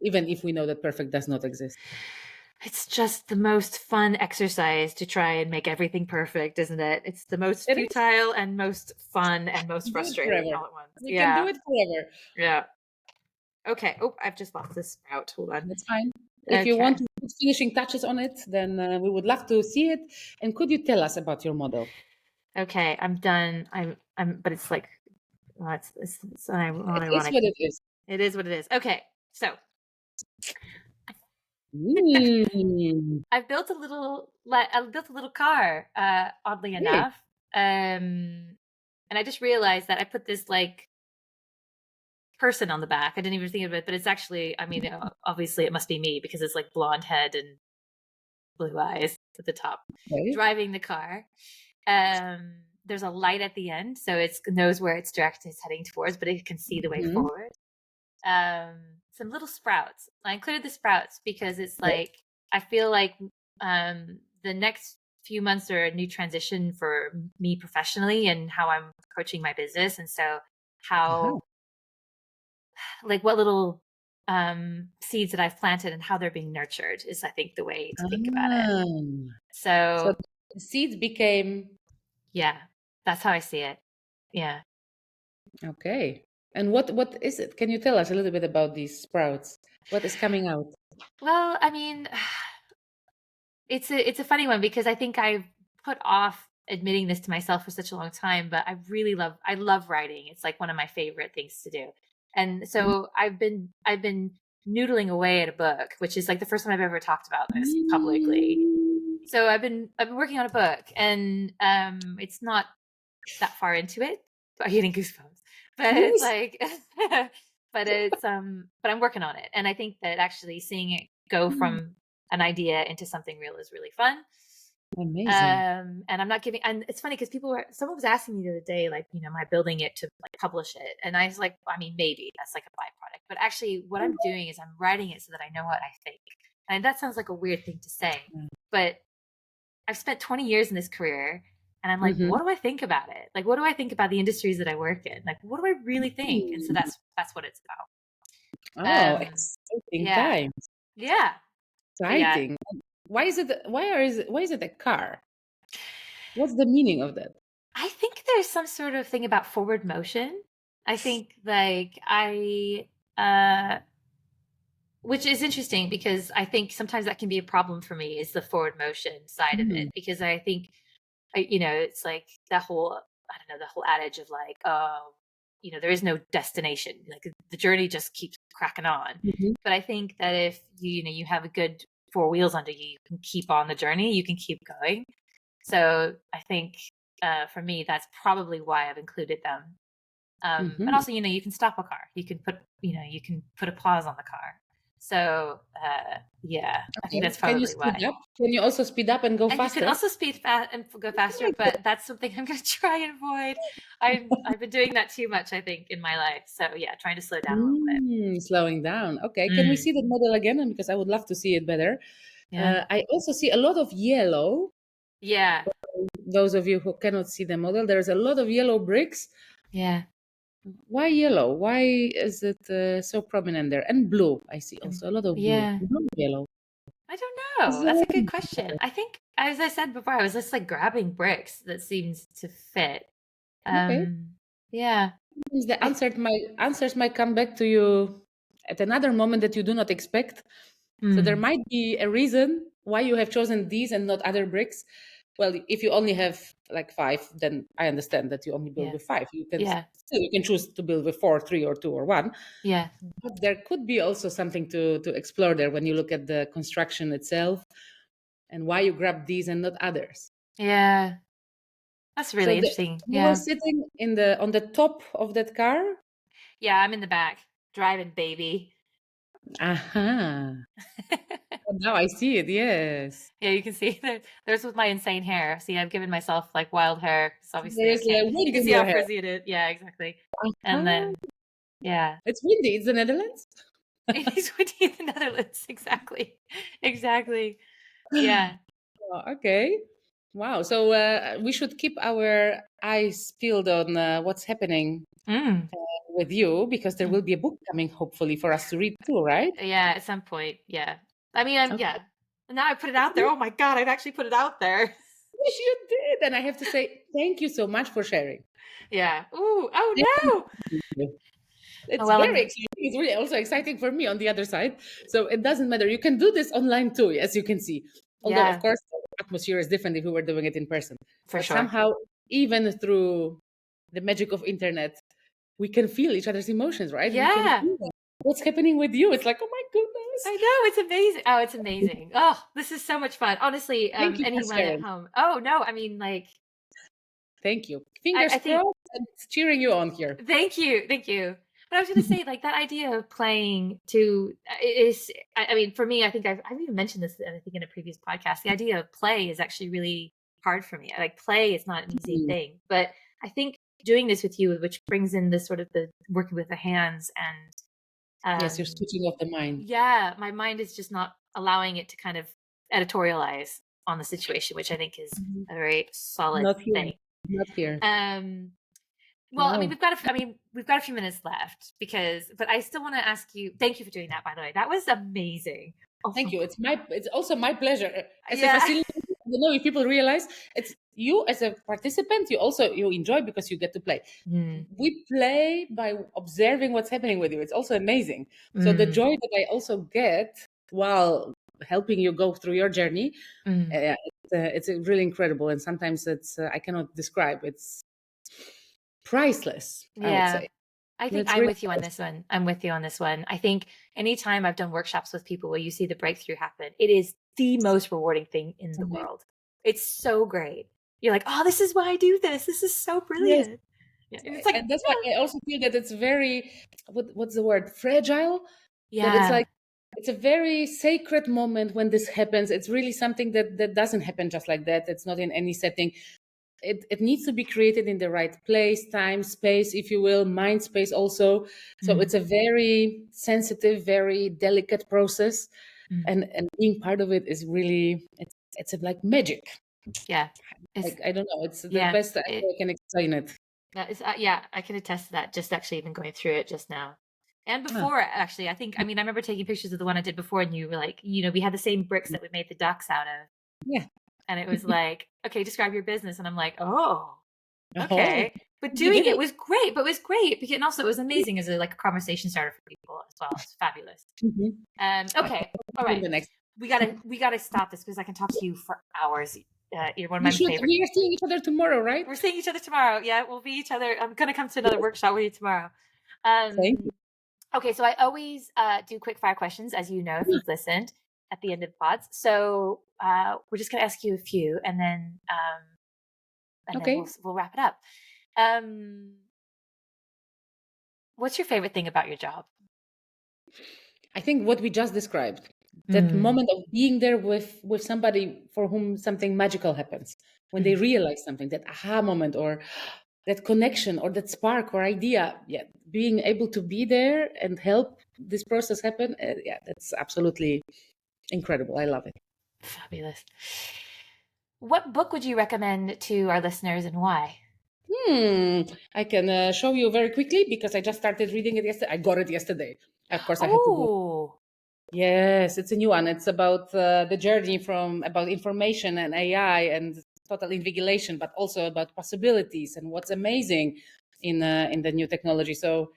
Even if we know that perfect does not exist. It's just the most fun exercise to try and make everything perfect, isn't it? It's the most futile and most fun and most frustrating all at once. We can do it forever. Yeah. Okay. Oh, I've just lost this sprout. Hold on. That's fine. If you want to put finishing touches on it, then we would love to see it. And could you tell us about your model? Okay, I'm done. But it's like, well, it's ironic. It is what it is. It is what it is. Okay, so I've built a little car, oddly enough. And I just realized that I put this like person on the back. I didn't even think of it, but it's actually, I mean, obviously it must be me because it's like blonde head and blue eyes at the top, driving the car. There's a light at the end, so it knows where it's heading towards, but it can see the way forward. Some little sprouts. I included the sprouts because it's like I feel like the next few months are a new transition for me professionally and how I'm approaching my business, and so how like what little seeds that I've planted and how they're being nurtured is, I think, the way to think about it. So the seeds became. Yeah, that's how I see it. Yeah. Okay. And what is it? Can you tell us a little bit about these sprouts? What is coming out? Well, I mean, it's a funny one because I think I've put off admitting this to myself for such a long time, but I love writing. It's like one of my favorite things to do. And so I've been noodling away at a book, which is like the first time I've ever talked about this publicly. So I've been working on a book, and it's not that far into it. I'm getting goosebumps. But it's like but I'm working on it. And I think that actually seeing it go from an idea into something real is really fun. Amazing. And I'm not giving, and it's funny because someone was asking me the other day, like, am I building it to like publish it? And I was like, I mean, maybe that's like a byproduct, but actually what I'm doing is I'm writing it so that I know what I think. And that sounds like a weird thing to say, but I've spent 20 years in this career, and I'm like, what do I think about it? Like, what do I think about the industries that I work in? Like, what do I really think? And so that's what it's about. Oh, Um, exciting yeah, times. yeah, but yeah, Exciting. Why is it a car? What's the meaning of that? I think there's some sort of thing about forward motion. I think like uh which is interesting because I think sometimes that can be a problem for me is the forward motion side of it Mm, because I think it's like that whole I don't know the whole adage of like there is no destination like the journey just keeps cracking on. mhm, But I think that if you have a good four wheels under you, you can keep on the journey, you can keep going. So I think for me, that's probably why I've included them. But mhm. also, you can stop a car. You can put a pause on the car. So yeah, I think Okay. that's Can you probably speed why. up? Can you also speed up and go And you can faster? also speed fast and go faster, but that's something I'm going to try and avoid. I've been doing that too much, I think, in my life. So yeah, trying to slow down a little bit. Slowing down. Okay. Can we Mm, see the model again? Because I would love to see it better. yeah, I also see a lot of yellow. yeah, Those of you who cannot see the model, there's a lot of yellow bricks. yeah. Why yellow? Why is it so prominent there? And blue. I see also a lot of blue. Yeah. Not yellow. I don't What's know. the That's a good reason? question. I think, as I said before, I was just like grabbing bricks that seems to fit. Okay. Um, yeah. Means the I answers might come back to you at another moment that you do not expect. So there mm, might be a reason why you have chosen these and not other bricks. Well, if you only have like five, then I understand that you only build yeah, with five. yeah, You can choose to build with four, three, or two, or one. yeah, But there could be also something to explore there when you look at the construction itself and why you grab these and not others. yeah. That's So really interesting. you were Yeah. sitting on the top of that car. Yeah, I'm in the back driving, baby. Aha! Oh, now I see it. Yes. Yeah, you can see there's with my insane hair. See, I've given myself like wild hair. So There obviously I is can't. a You wind can in see your how hair. frizzy it is. Yeah, exactly. And Aha! then yeah, It's windy. It's the Netherlands. it is windy in the Netherlands. Exactly. Exactly. Yeah. Oh, okay. Wow. So we should keep our eyes peeled on what's happening Mm. with you because there Mm. will be a book coming, hopefully, for us to read too, right? Yeah, at some point. Yeah. I mean, I'm Okay. yeah. Now I put it out there. Oh my God, I've actually put it out there. Yes, you did. And I have to say, thank you so much for sharing. Yeah. Ooh, oh Thank no. you. Oh It's well, very exciting. It's really also exciting for me on the other side. So it doesn't matter. You can do this online too, as you can see. Although, of yeah, course, the atmosphere is different if we were doing it in person. for But sure. somehow, even through the magic of internet, we can feel each other's emotions, right? We can Yeah. feel what's happening with you. It's like, oh my I know, it's amazing. Oh, it's goodness. amazing. Oh, this is so much fun. Honestly, Thank you for anyone at sharing. home. Oh no, I mean like Thank you. I Fingers think crossed and cheering you on here. thank you. Thank you. But I was gonna say, like that idea of playing to is I mean, for me, I think I've even mentioned this, I think in a previous podcast. The idea of play is actually really hard for me. Like play is not an easy Mm. thing. But I think doing this with you, which brings in this sort of the working with the hands and Yes, you're um switching off the mind. yeah, my mind is just not allowing it to kind of editorialize on the situation, which I think is Mhm. a very solid Not here. thing. Not here. Um, well, I mean, Wow. we've got a few minutes left but I still want to ask you. Thank you for doing that, by the way. That was amazing. Oh Thank my you. god. It's also my pleasure as a Yeah. facilitator. I don't know if people realize it's you as a participant. You enjoy because you get to play. Mm, We play by observing what's happening with you. It's also amazing. So the mm, joy that I also get while helping you go through your journey, mm. it's really incredible. And sometimes it's I cannot describe. It's priceless. I would Yeah. say I think it's I'm really with you on priceless. this one. I'm with you on this one. I think anytime I've done workshops with people where you see the breakthrough happen, it is the most rewarding thing in the Mhm. world. It's so great. You're like, oh, this is why I do this. This is so Yes, brilliant. Yeah. And it's like, and that's why I also feel that it's very what's the word, fragile, that it's yeah. like it's a very sacred moment when this happens. It's really something that doesn't happen just like that. It's not in any setting. It needs to be created in the right place, time, space, if you will, mind space also. So Mm, it's a very sensitive, very delicate process, mm. and being part of it is really it's like magic. Yeah. It's, Like I don't know, it's the yeah. best I can explain it. That is, yeah, I can attest to that just actually even going through it just now. And Ah, before, actually, I remember taking pictures of the one I did before, and you were like, we had the same bricks that we made the ducks out of. yeah. And it was like, okay, describe your business. And I'm like, oh, Oh, okay. But you doing did it it. was great. But it was great because, and also it was amazing as a conversation starter for people as well. It's fabulous. Okay. All In right. the next. We gotta stop this because I can talk to you for hours. You're one of We my should. favorite. We are seeing each other tomorrow, right? We're seeing each other tomorrow. Yeah, we'll be each other. I'm gonna come to another workshop with you tomorrow. Thank you. Okay, so I always do quick fire questions, as you know, if you've listened at the end of pods. So we're just gonna ask you a few, and then Okay. we'll wrap it up. What's your favorite thing about your job? I think what we just described, that moment of being there with somebody for whom something magical happens, when they realize something, that aha moment or that connection or that spark or idea, yeah, being able to be there and help this process happen, yeah, that's absolutely incredible. I love it. Fabulous. What book would you recommend to our listeners and why? I can show you very quickly because I just started reading it yesterday. I got it yesterday. Of course, I had to go. Oh, Yes, it's a new one. It's about the journey from about information and AI and total invigilation, but also about possibilities and what's amazing in the new technology. So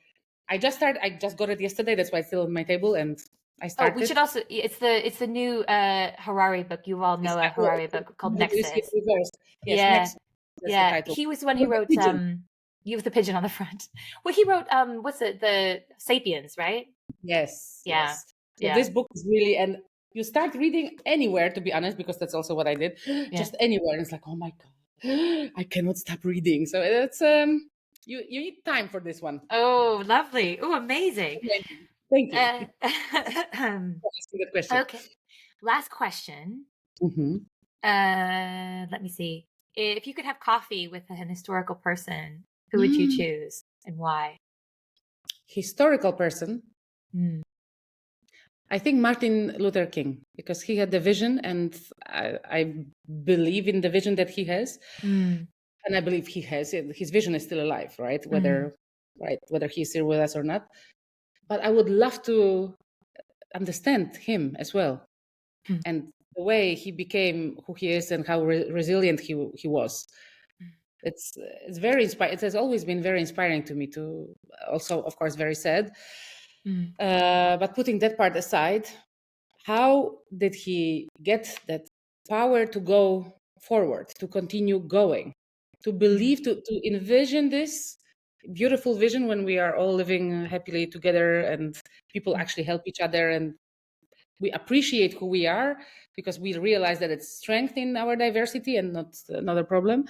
I just started. I just got it yesterday. That's why it's still on my table, and I oh, we started. should also. It's the new Harari book. Yuval Yes, Noah Harari book called do you see it Nexus. reversed? Yes, Yeah, next. That's the yeah. title. He was the one who With the wrote pigeon. you with the pigeon on the front. Well, he wrote what's it? The Sapiens, right? Yes, Yeah, yes. So yeah, this book is really, and you start reading anywhere, to be honest, because that's also what I did. yeah. Just anywhere, and it's like, oh my god, I cannot stop reading. So it's you need time for this one. Oh, lovely. Oh, amazing. Thank you. Uh, Asking that question. okay. Last question. hmm Let me see. If you could have coffee with an historical person, who would you choose and why? Historical person. Mm. I think Martin Luther King, because he had the vision, and I believe in the vision that he has. Mm. And I believe he has it. His vision is still alive, right? Mm. Whether he's here with us or not. But I would love to understand him as well, Mm. and the way he became who he is and how resilient he was. It's very inspiring. It has always been very inspiring to me. To also, of course, very sad. Mm. But putting that part aside, how did he get that power to go forward, to continue going, to believe, to envision this beautiful vision when we are all living happily together and people actually help each other and we appreciate who we are because we realize that it's strength in our diversity and not another problem.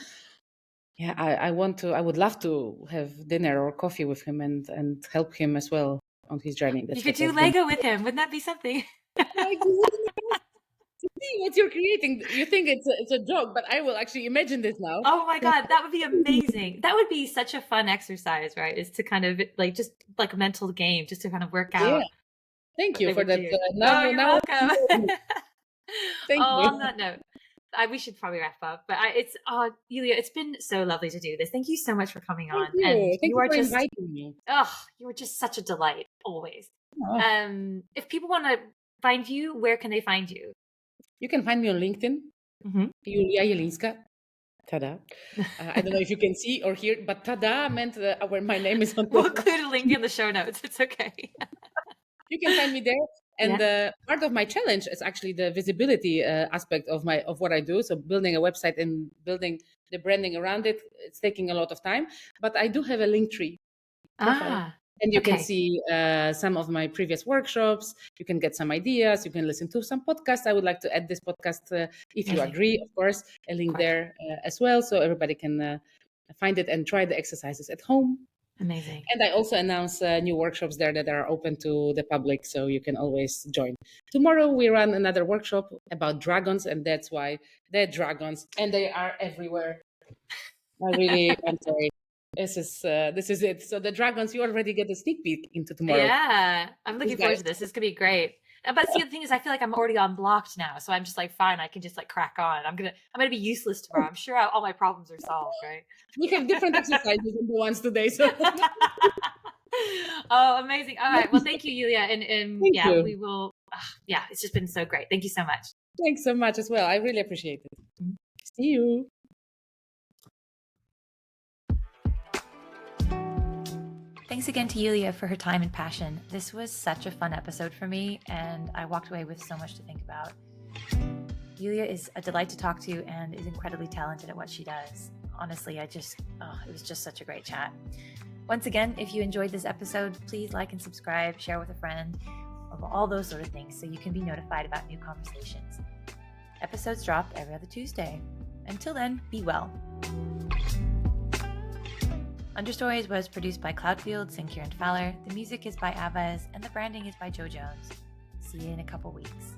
Yeah, I would love to have dinner or coffee with him and help him as well on his journey. You That's could what do I've been. Lego with him. Wouldn't that be something? Like, see what you're creating. You think it's a joke, but I will actually imagine this now. Oh my God, that would be amazing. That would be such a fun exercise, right? Is to kind of like just like a mental game, just to kind of work Yeah, out thank what you they for would that. do. Now, Oh, you're now, welcome. thank Oh, you. on that note, we should probably wrap up. But Yulia, it's been so lovely to do this. Thank you so much for coming Thank on. And you. Thank you you are for just, inviting me. you are just such a delight always. Oh, If people want to find you, where can they find you? you can find me on LinkedIn, Mm-hmm. Julia Jelinska. Tada. I don't know if you can see or hear, but tada meant where my name is on We'll the. include a link in the show notes. It's okay. You can find me there. And Yeah. part of my challenge is actually the visibility aspect of what I do. So building a website and building the branding around it, it's taking a lot of time. But I do have a link tree profile. Ah, And you can okay. see some of my previous workshops. You can get some ideas. You can listen to some podcasts. I would like to add this podcast, if you Amazing. agree, of course, a link course. there as well. So everybody can find it and try the exercises at home. Amazing. And I also announce new workshops there that are open to the public, so you can always join. Tomorrow we run another workshop about dragons, and that's why they're dragons, and they are everywhere. I'm sorry. This is it. So the dragons, you already get a sneak peek into tomorrow. Yeah, I'm looking These forward guys. to this. This is gonna be great. But see, the thing is, I feel like I'm already unblocked now, so I'm just like, fine, I can just like crack on. I'm gonna be useless tomorrow. I'm sure all my problems are solved, right? We have different exercises than the ones today, so Oh, amazing. All right. Well, thank you, Julia. And Thank yeah, you. we will. Yeah, it's just been so great. Thank you so much. Thanks so much as well. I really appreciate it. See you. Thanks again to Julia for her time and passion. This was such a fun episode for me, and I walked away with so much to think about. Julia is a delight to talk to and is incredibly talented at what she does. Honestly, it was just such a great chat. Once again, if you enjoyed this episode, please like and subscribe, share with a friend, all those sort of things so you can be notified about new conversations. Episodes drop every other Tuesday. Until then, be well. Understories was produced by Cloudfields and Kieran Fowler. The music is by Avaz, and the branding is by Joe Jones. See you in a couple weeks.